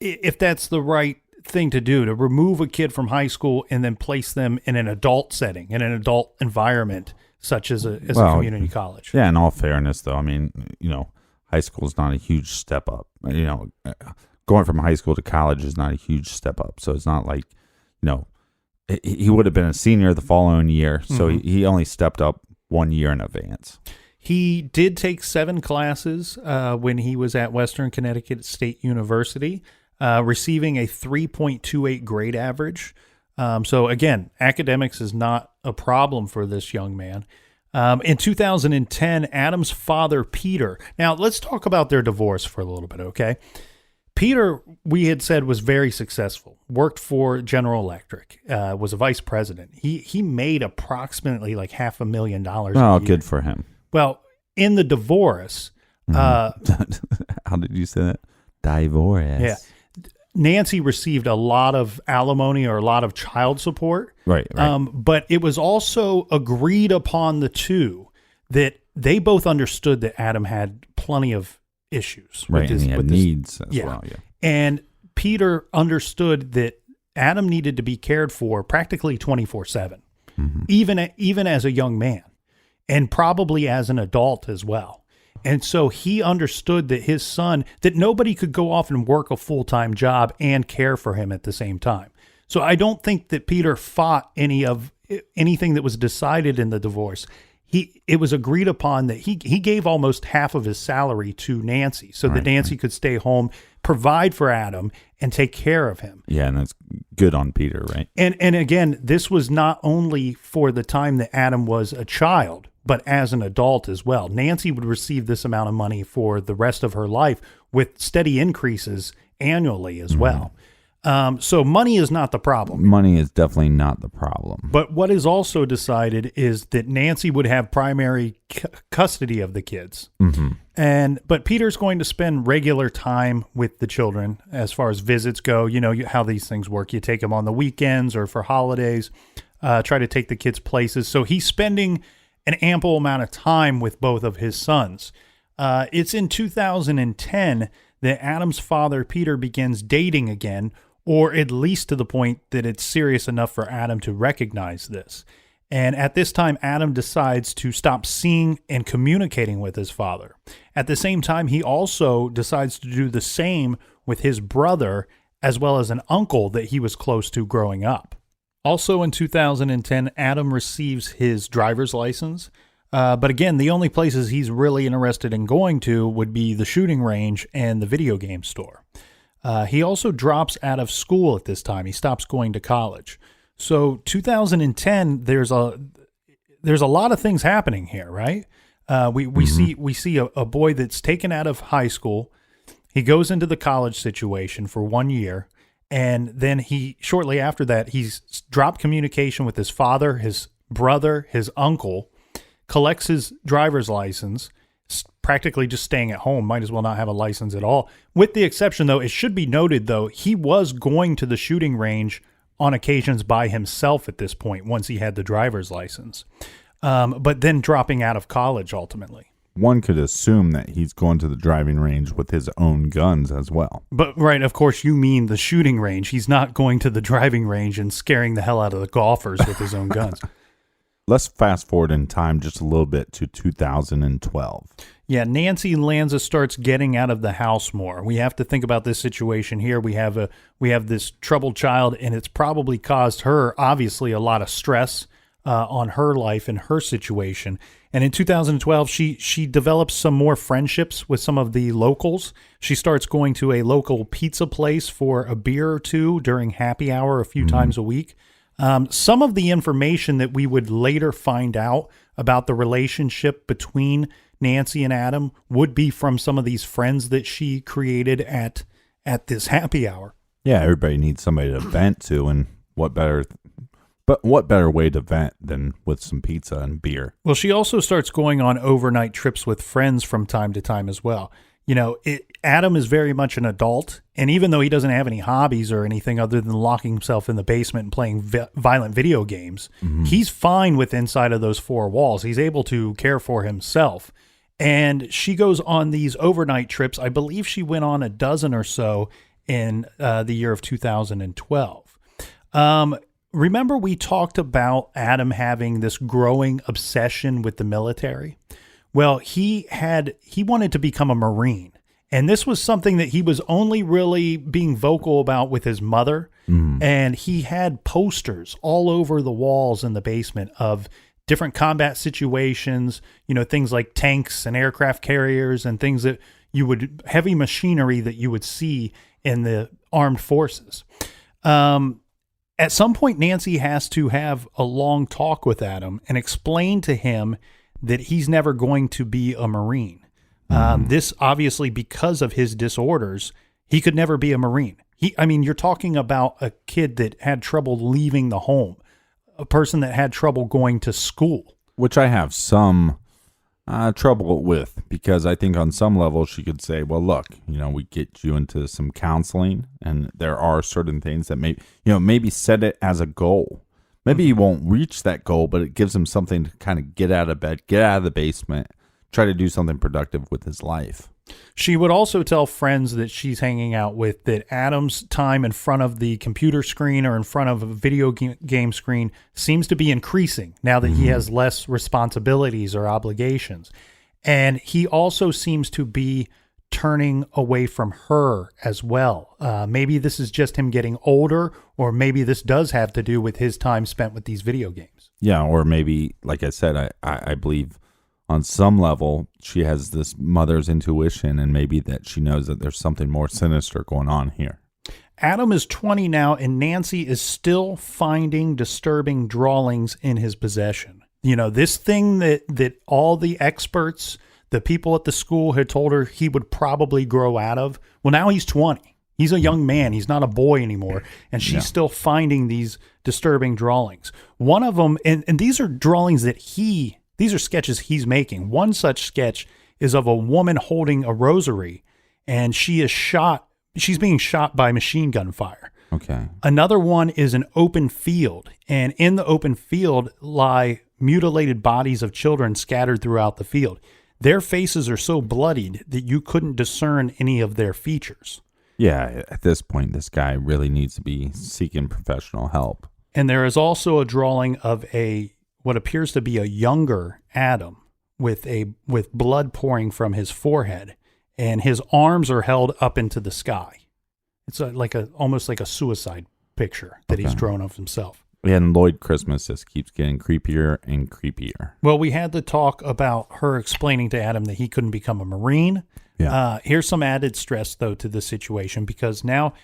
if that's the right thing to do, to remove a kid from high school and then place them in an adult setting, in an adult environment, such as a community college. Yeah, in all fairness, though, high school is not a huge step up. Going from high school to college is not a huge step up. So it's not like, he would have been a senior the following year. So mm-hmm. he only stepped up 1 year in advance. He did take 7 classes when he was at Western Connecticut State University, receiving a 3.28 grade average. So again, academics is not a problem for this young man. In 2010, Adam's father, Peter. Now, let's talk about their divorce for a little bit, okay? Peter, we had said, was very successful, worked for General Electric, was a vice president. He made approximately like $500,000. Oh, good for him. Well, in the divorce... How did you say that? Divorce. Yeah. Nancy received a lot of alimony or a lot of child support. Right. But it was also agreed upon the two that they both understood that Adam had plenty of issues. Right, and he had needs as well. Yeah. And Peter understood that Adam needed to be cared for practically 24/7, mm-hmm. even as a young man, and probably as an adult as well. And so he understood that his son, that nobody could go off and work a full-time job and care for him at the same time. So I don't think that Peter fought anything that was decided in the divorce. It was agreed upon that he gave almost half of his salary to Nancy so that Nancy could stay home, provide for Adam, and take care of him. Yeah, and that's good on Peter, right? And again, this was not only for the time that Adam was a child, but as an adult as well. Nancy would receive this amount of money for the rest of her life with steady increases annually as well. So money is not the problem. Money is definitely not the problem. But what is also decided is that Nancy would have primary custody of the kids. Mm-hmm. But Peter's going to spend regular time with the children as far as visits go. You know how these things work. You take them on the weekends or for holidays, try to take the kids places. So he's spending an ample amount of time with both of his sons. It's in 2010 that Adam's father, Peter, begins dating again, or at least to the point that it's serious enough for Adam to recognize this. And at this time, Adam decides to stop seeing and communicating with his father. At the same time, he also decides to do the same with his brother, as well as an uncle that he was close to growing up. Also in 2010, Adam receives his driver's license. But again, the only places he's really interested in going to would be the shooting range and the video game store. He also drops out of school at this time. He stops going to college. So 2010, there's a lot of things happening here, right? We see a boy that's taken out of high school. He goes into the college situation for 1 year, and then he shortly after that he's dropped communication with his father, his brother, his uncle. Collects his driver's license, practically just staying at home, might as well not have a license at all. With the exception, though, it should be noted, though, he was going to the shooting range on occasions by himself at this point, once he had the driver's license, but then dropping out of college ultimately. One could assume that he's going to the driving range with his own guns as well. But, right, of course, you mean the shooting range. He's not going to the driving range and scaring the hell out of the golfers with his own guns. Let's fast forward in time just a little bit to 2012. Yeah, Nancy Lanza starts getting out of the house more. We have to think about this situation here. We have this troubled child, and it's probably caused her, obviously, a lot of stress on her life and her situation. And in 2012, she develops some more friendships with some of the locals. She starts going to a local pizza place for a beer or two during happy hour a few times a week. Some of the information that we would later find out about the relationship between Nancy and Adam would be from some of these friends that she created at this happy hour. Yeah, everybody needs somebody to vent to, and what better way to vent than with some pizza and beer? Well, she also starts going on overnight trips with friends from time to time as well. You know, Adam is very much an adult, and even though he doesn't have any hobbies or anything other than locking himself in the basement and playing violent video games, he's fine with inside of those four walls. He's able to care for himself. And she goes on these overnight trips. I believe she went on a dozen or so in the year of 2012. Remember we talked about Adam having this growing obsession with the military? Well, he wanted to become a Marine, and this was something that he was only really being vocal about with his mother, and he had posters all over the walls in the basement of different combat situations, you know, things like tanks and aircraft carriers and things that heavy machinery that you would see in the armed forces. At some point, Nancy has to have a long talk with Adam and explain to him that he's never going to be a Marine. This obviously because of his disorders, he could never be a Marine. You're talking about a kid that had trouble leaving the home, a person that had trouble going to school. Which I have some trouble with, because I think on some level she could say, well, look, we get you into some counseling, and there are certain things that maybe set it as a goal. Maybe he won't reach that goal, but it gives him something to kind of get out of bed, get out of the basement, try to do something productive with his life. She would also tell friends that she's hanging out with that Adam's time in front of the computer screen or in front of a video game screen seems to be increasing now that he has less responsibilities or obligations. And he also seems to be turning away from her as well. Maybe this is just him getting older, or maybe this does have to do with his time spent with these video games. Yeah, or maybe, like I said, I believe on some level she has this mother's intuition, and maybe that she knows that there's something more sinister going on here. Adam is 20 now, and Nancy is still finding disturbing drawings in his possession. This thing that all the experts, the people at the school had told her he would probably grow out of. Well, now he's 20. He's a young man. He's not a boy anymore. And she's still finding these disturbing drawings. One of them, and these are drawings that these are sketches he's making. One such sketch is of a woman holding a rosary, and she's being shot by machine gun fire. Okay. Another one is an open field, and in the open field lie mutilated bodies of children scattered throughout the field. Their faces are so bloodied that you couldn't discern any of their features. Yeah, at this point, this guy really needs to be seeking professional help. And there is also a drawing of a what appears to be a younger Adam with blood pouring from his forehead, and his arms are held up into the sky. It's almost like a suicide picture that he's drawn of himself. And Lloyd Christmas just keeps getting creepier and creepier. Well, we had the talk about her explaining to Adam that he couldn't become a Marine. Yeah. Here's some added stress, though, to the situation, because now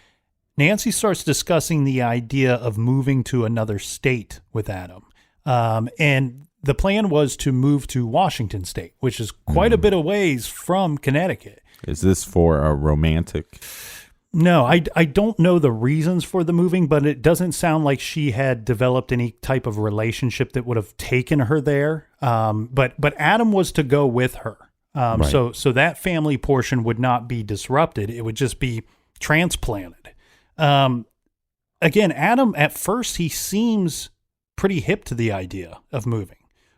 Nancy starts discussing the idea of moving to another state with Adam. And the plan was to move to Washington State, which is quite a bit of ways from Connecticut. Is this for a romantic? No, I don't know the reasons for the moving, but it doesn't sound like she had developed any type of relationship that would have taken her there. But Adam was to go with her. Right. So that family portion would not be disrupted. It would just be transplanted. Again, Adam, at first, he seems pretty hip to the idea of moving.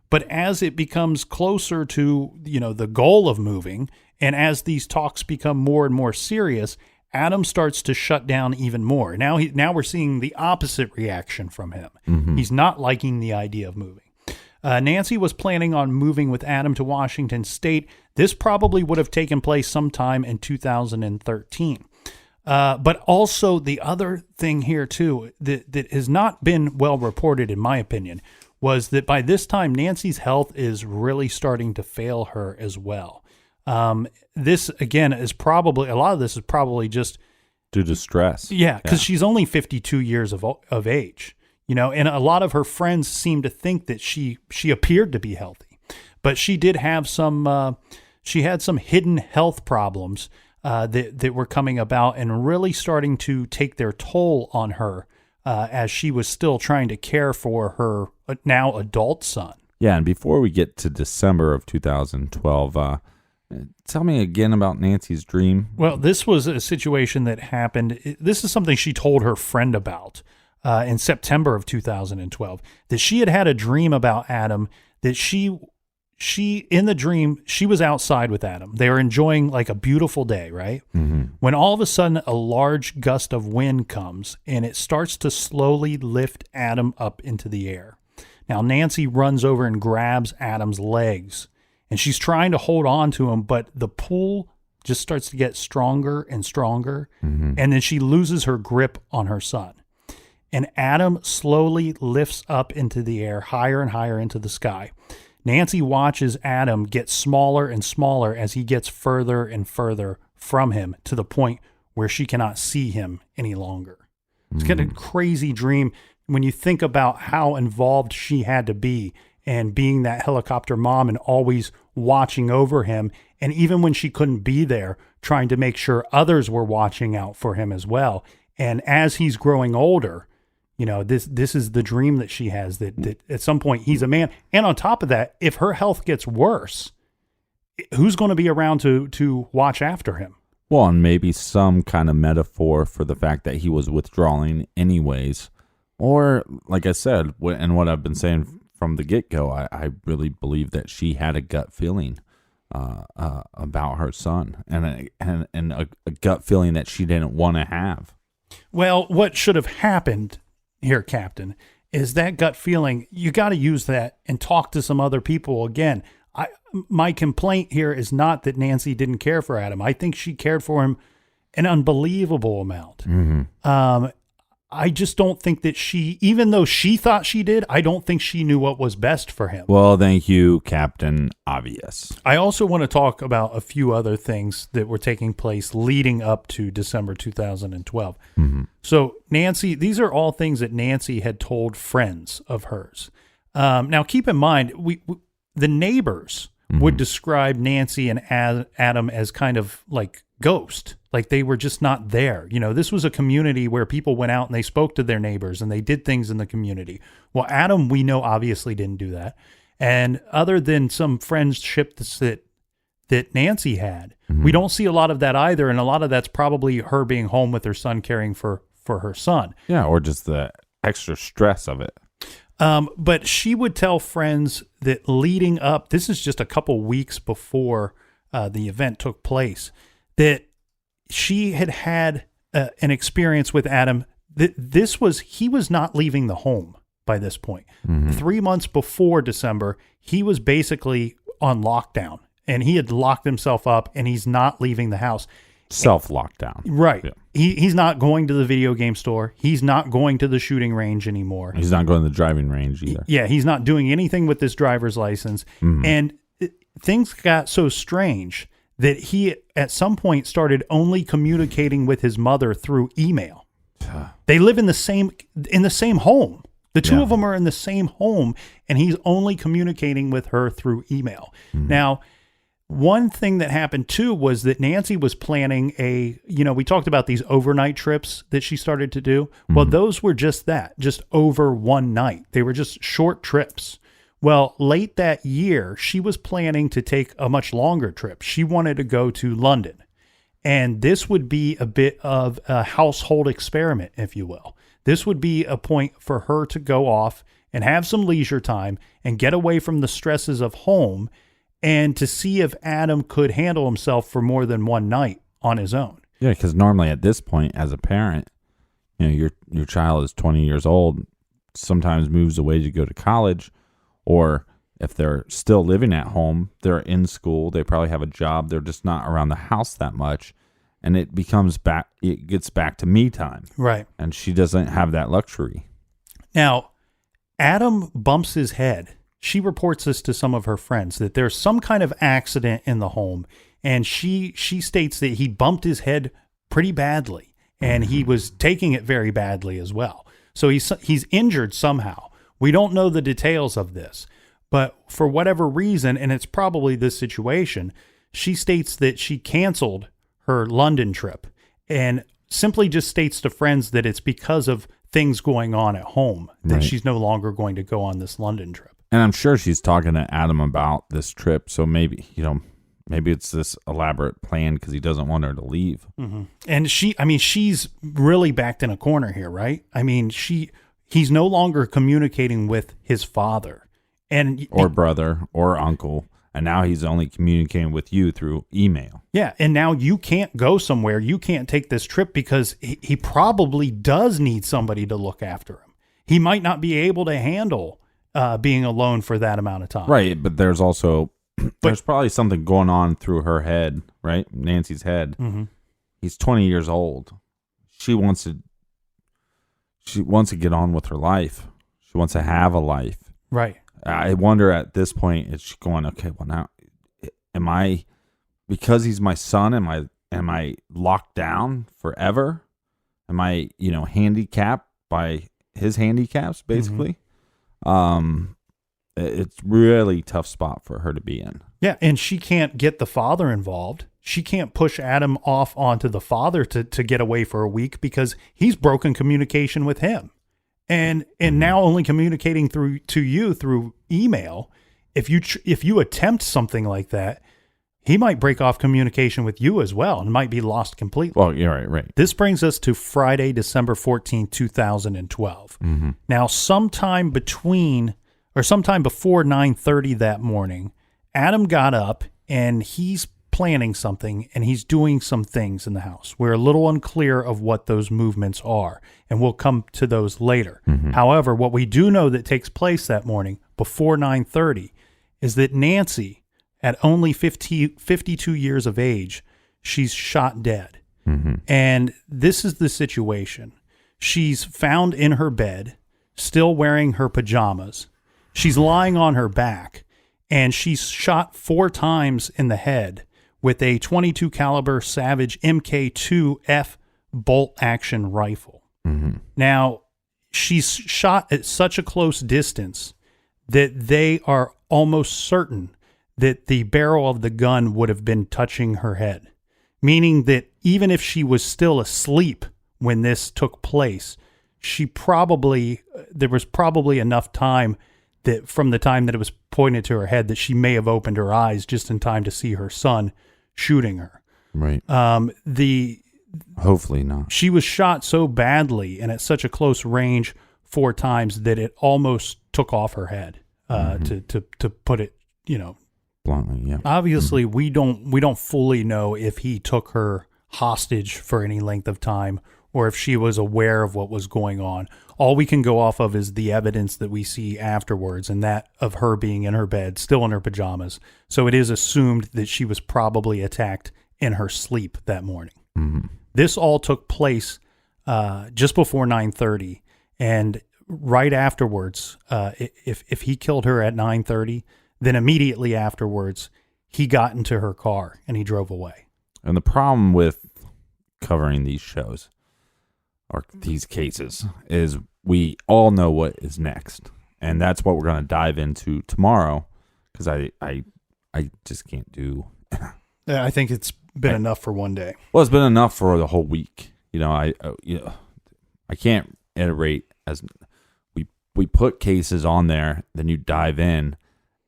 But as it becomes closer to, the goal of moving, and as these talks become more and more serious, Adam starts to shut down even more. Now we're seeing the opposite reaction from him. Mm-hmm. He's not liking the idea of moving. Nancy was planning on moving with Adam to Washington State. This probably would have taken place sometime in 2013. But also the other thing here, too, that has not been well reported, in my opinion, was that by this time, Nancy's health is really starting to fail her as well. This, again, is probably, a lot of this is probably just due to stress. Yeah, because she's only 52 years of age, and a lot of her friends seem to think that she appeared to be healthy, but she did have she had some hidden health problems that were coming about and really starting to take their toll on her as she was still trying to care for her now adult son. Yeah, and before we get to December of 2012, tell me again about Nancy's dream. Well, this was a situation that happened. This is something she told her friend about in September of 2012, that she had a dream about Adam, that she in the dream, she was outside with Adam. They were enjoying like a beautiful day, right? Mm-hmm. When all of a sudden a large gust of wind comes and it starts to slowly lift Adam up into the air. Now, Nancy runs over and grabs Adam's legs, and she's trying to hold on to him, but the pull just starts to get stronger and stronger, and then she loses her grip on her son. And Adam slowly lifts up into the air, higher and higher into the sky. Nancy watches Adam get smaller and smaller as he gets further and further from him, to the point where she cannot see him any longer. It's kind of a crazy dream when you think about how involved she had to be, and being that helicopter mom and always watching over him. And even when she couldn't be there, trying to make sure others were watching out for him as well. And as he's growing older, this is the dream that she has, that at some point he's a man. And on top of that, if her health gets worse, who's going to be around to watch after him? Well, and maybe some kind of metaphor for the fact that he was withdrawing anyways. Or, like I said, and what I've been saying from the get-go, I really believe that she had a gut feeling about her son, and a gut feeling that she didn't want to have. Well, what should have happened here, Captain, is that gut feeling. You got to use that and talk to some other people again. My complaint here is not that Nancy didn't care for Adam. I think she cared for him an unbelievable amount. Mm-hmm. I just don't think that even though she thought she did, I don't think she knew what was best for him. Well, thank you, Captain Obvious. I also want to talk about a few other things that were taking place leading up to December 2012. Mm-hmm. So Nancy, these are all things that Nancy had told friends of hers. Now, keep in mind, the neighbors would describe Nancy and Adam as kind of like ghost. Like they were just not there. This was a community where people went out and they spoke to their neighbors and they did things in the community. Well, Adam, we know, obviously didn't do that. And other than some friendship that Nancy had, we don't see a lot of that either. And a lot of that's probably her being home with her son, caring for her son. Yeah, or just the extra stress of it. But she would tell friends that leading up, this is just a couple weeks before the event took place, that she had an experience with Adam. He was not leaving the home by this point. 3 months before December, he was basically on lockdown, and he had locked himself up, and he's not leaving the house. Self-lockdown. Right. Yeah. He's not going to the video game store. He's not going to the shooting range anymore. He's not going to the driving range either. Yeah, he's not doing anything with this driver's license. And things got so strange that he, at some point, started only communicating with his mother through email. They live in the same home. The two of them are in the same home, and he's only communicating with her through email. Now, one thing that happened too was that Nancy was planning we talked about these overnight trips that she started to do. Well, those were just that, just over one night. They were just short trips. Well, late that year, she was planning to take a much longer trip. She wanted to go to London. And this would be a bit of a household experiment, if you will. This would be a point for her to go off and have some leisure time and get away from the stresses of home, and to see if Adam could handle himself for more than one night on his own. Yeah, because normally at this point, as a parent, your child is 20 years old, sometimes moves away to go to college, or if they're still living at home, they're in school, they probably have a job, they're just not around the house that much, and it gets back to me time. Right. And she doesn't have that luxury. Now, Adam bumps his head. She reports this to some of her friends, that there's some kind of accident in the home, and she states that he bumped his head pretty badly, and he was taking it very badly as well. So he's injured somehow. We don't know the details of this, but for whatever reason, and it's probably this situation, she states that she canceled her London trip and simply just states to friends that it's because of things going on at home that she's no longer going to go on this London trip. And I'm sure she's talking to Adam about this trip, so maybe it's this elaborate plan because he doesn't want her to leave. And she's really backed in a corner here, right? I mean, he's no longer communicating with his father or brother or uncle, and now he's only communicating with you through email. Yeah, and now you can't go somewhere. You can't take this trip because he probably does need somebody to look after him. He might not be able to handle being alone for that amount of time. Right, but there's also there's probably something going on through her head, right? Nancy's head. He's 20 years old. She wants to get on with her life. She wants to have a life. Right. I wonder at this point, is she going, okay, well now, because he's my son, am I locked down forever? Am I, handicapped by his handicaps, basically? It's really tough spot for her to be in. Yeah, and she can't get the father involved. She can't push Adam off onto the father to get away for a week because he's broken communication with him. And now only communicating to you through email. If you attempt something like that, he might break off communication with you as well and might be lost completely. Well, you're right. This brings us to Friday, December 14, 2012. Now, sometime before 9:30 that morning, Adam got up and he's planning something and he's doing some things in the house. We're a little unclear of what those movements are, and we'll come to those later. However, what we do know that takes place that morning before 9:30 is that Nancy, at only 52 years of age, she's shot dead. And this is the situation. She's found in her bed, still wearing her pajamas. She's lying on her back, and she's shot 4 times in the head with a .22 caliber Savage MK2F bolt-action rifle. Now, she's shot at such a close distance that they are almost certain that the barrel of the gun would have been touching her head, meaning that even if she was still asleep when this took place, there was probably enough time that from the time that it was pointed to her head that she may have opened her eyes just in time to see her son shooting her. Right. Hopefully not. She was shot so badly and at such a close range 4 times that it almost took off her head. To put it, bluntly, yeah. Obviously, we don't fully know if he took her hostage for any length of time or if she was aware of what was going on. All we can go off of is the evidence that we see afterwards, and that of her being in her bed, still in her pajamas. So it is assumed that she was probably attacked in her sleep that morning. Mm-hmm. This all took place just before 9:30, and right afterwards, if he killed her at 9:30, then immediately afterwards, he got into her car and he drove away. And the problem with covering these shows or these cases is we all know what is next. And that's what we're going to dive into tomorrow, because I just can't do. Yeah, I think it's been enough for one day. Well, it's been enough for the whole week. I can't iterate as we put cases on there, then you dive in,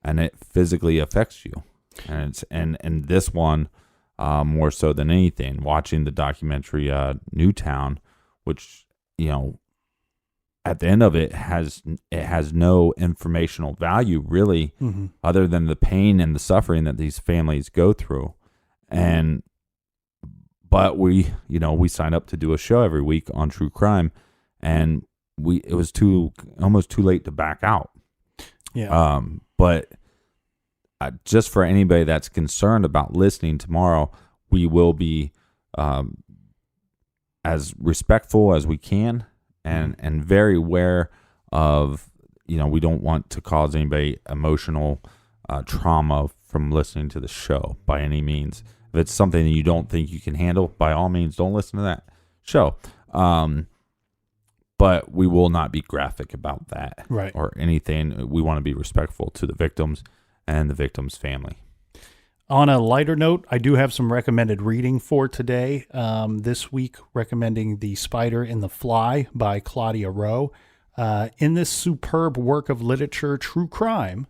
and it physically affects you. And this one more so than anything. Watching the documentary Newtown, which at the end of it has no informational value really, other than the pain and the suffering that these families go through. But we sign up to do a show every week on true crime, and it was almost too late to back out. Yeah. But just for anybody that's concerned about listening tomorrow, we will be as respectful as we can, and very aware of, we don't want to cause anybody emotional trauma from listening to the show by any means. If it's something that you don't think you can handle, by all means, don't listen to that show. But we will not be graphic about that, right, or anything. We want to be respectful to the victims and the victim's family. On a lighter note, I do have some recommended reading for today. This week, recommending The Spider and the Fly by Claudia Rowe. In this superb work of literature, true crime,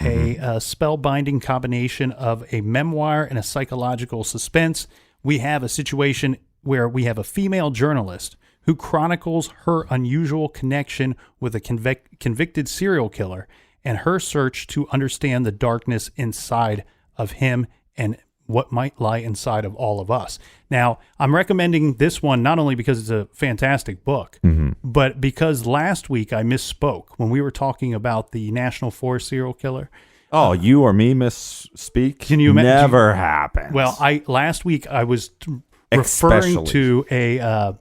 a spellbinding combination of a memoir and a psychological suspense, we have a situation where we have a female journalist who chronicles her unusual connection with a convicted serial killer and her search to understand the darkness inside of him and what might lie inside of all of us. Now, I'm recommending this one not only because it's a fantastic book, but because last week I misspoke when we were talking about the National Forest serial killer. Oh, you or me misspeak? Can you never happens. Well, last week I was referring to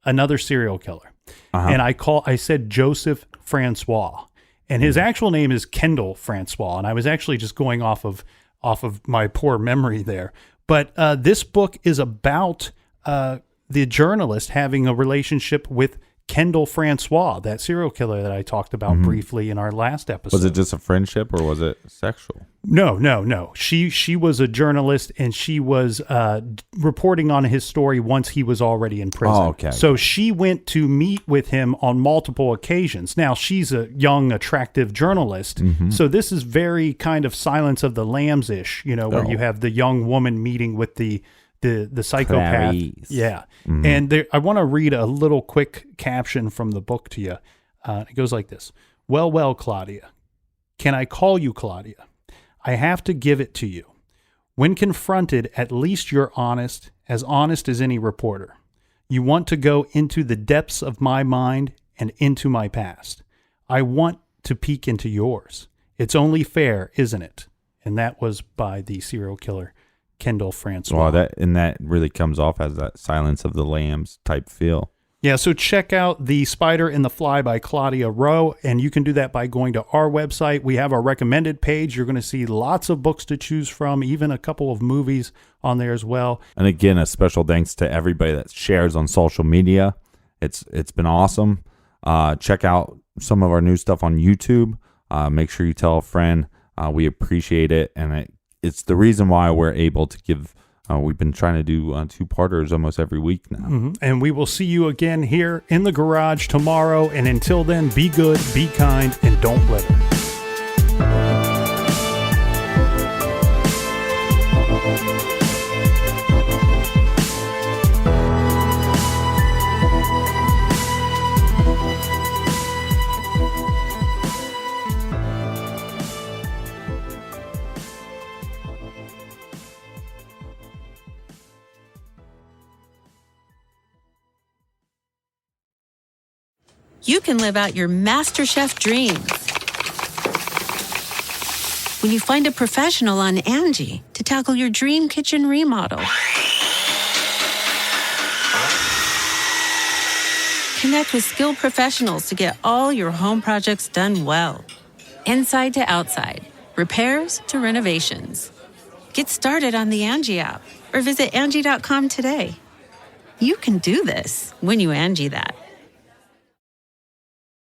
another serial killer, and I said Joseph Francois, and his actual name is Kendall Francois, and I was actually just going off of my poor memory there. But this book is about the journalist having a relationship with Kendall Francois, that serial killer that I talked about briefly in our last episode. Was it just a friendship or was it sexual? No. She was a journalist, and she was reporting on his story once he was already in prison. Oh, okay. So she went to meet with him on multiple occasions. Now, she's a young, attractive journalist, so this is very kind of Silence of the Lambs-ish, where you have the young woman meeting with the psychopath. Clarice. Yeah. And I want to read a little quick caption from the book to you. It goes like this. Well, Claudia. Can I call you Claudia? I have to give it to you. When confronted, at least you're honest as any reporter. You want to go into the depths of my mind and into my past. I want to peek into yours. It's only fair, isn't it? And that was by the serial killer Kendall Francois. Wow, that really comes off as that Silence of the Lambs type feel. Yeah, so check out The Spider and the Fly by Claudia Rowe, and you can do that by going to our website. We have our recommended page. You're going to see lots of books to choose from, even a couple of movies on there as well. And again, a special thanks to everybody that shares on social media. It's been awesome. Check out some of our new stuff on YouTube. Make sure you tell a friend. We appreciate it, and it's the reason why we're able to give. We've been trying to do two-parters almost every week now. And we will see you again here in the garage tomorrow. And until then, be good, be kind, and don't litter. you can live out your MasterChef dreams when you find a professional on Angie to tackle your dream kitchen remodel. Connect with skilled professionals to get all your home projects done well. Inside to outside, repairs to renovations. Get started on the Angie app or visit Angie.com today. You can do this when you Angie that.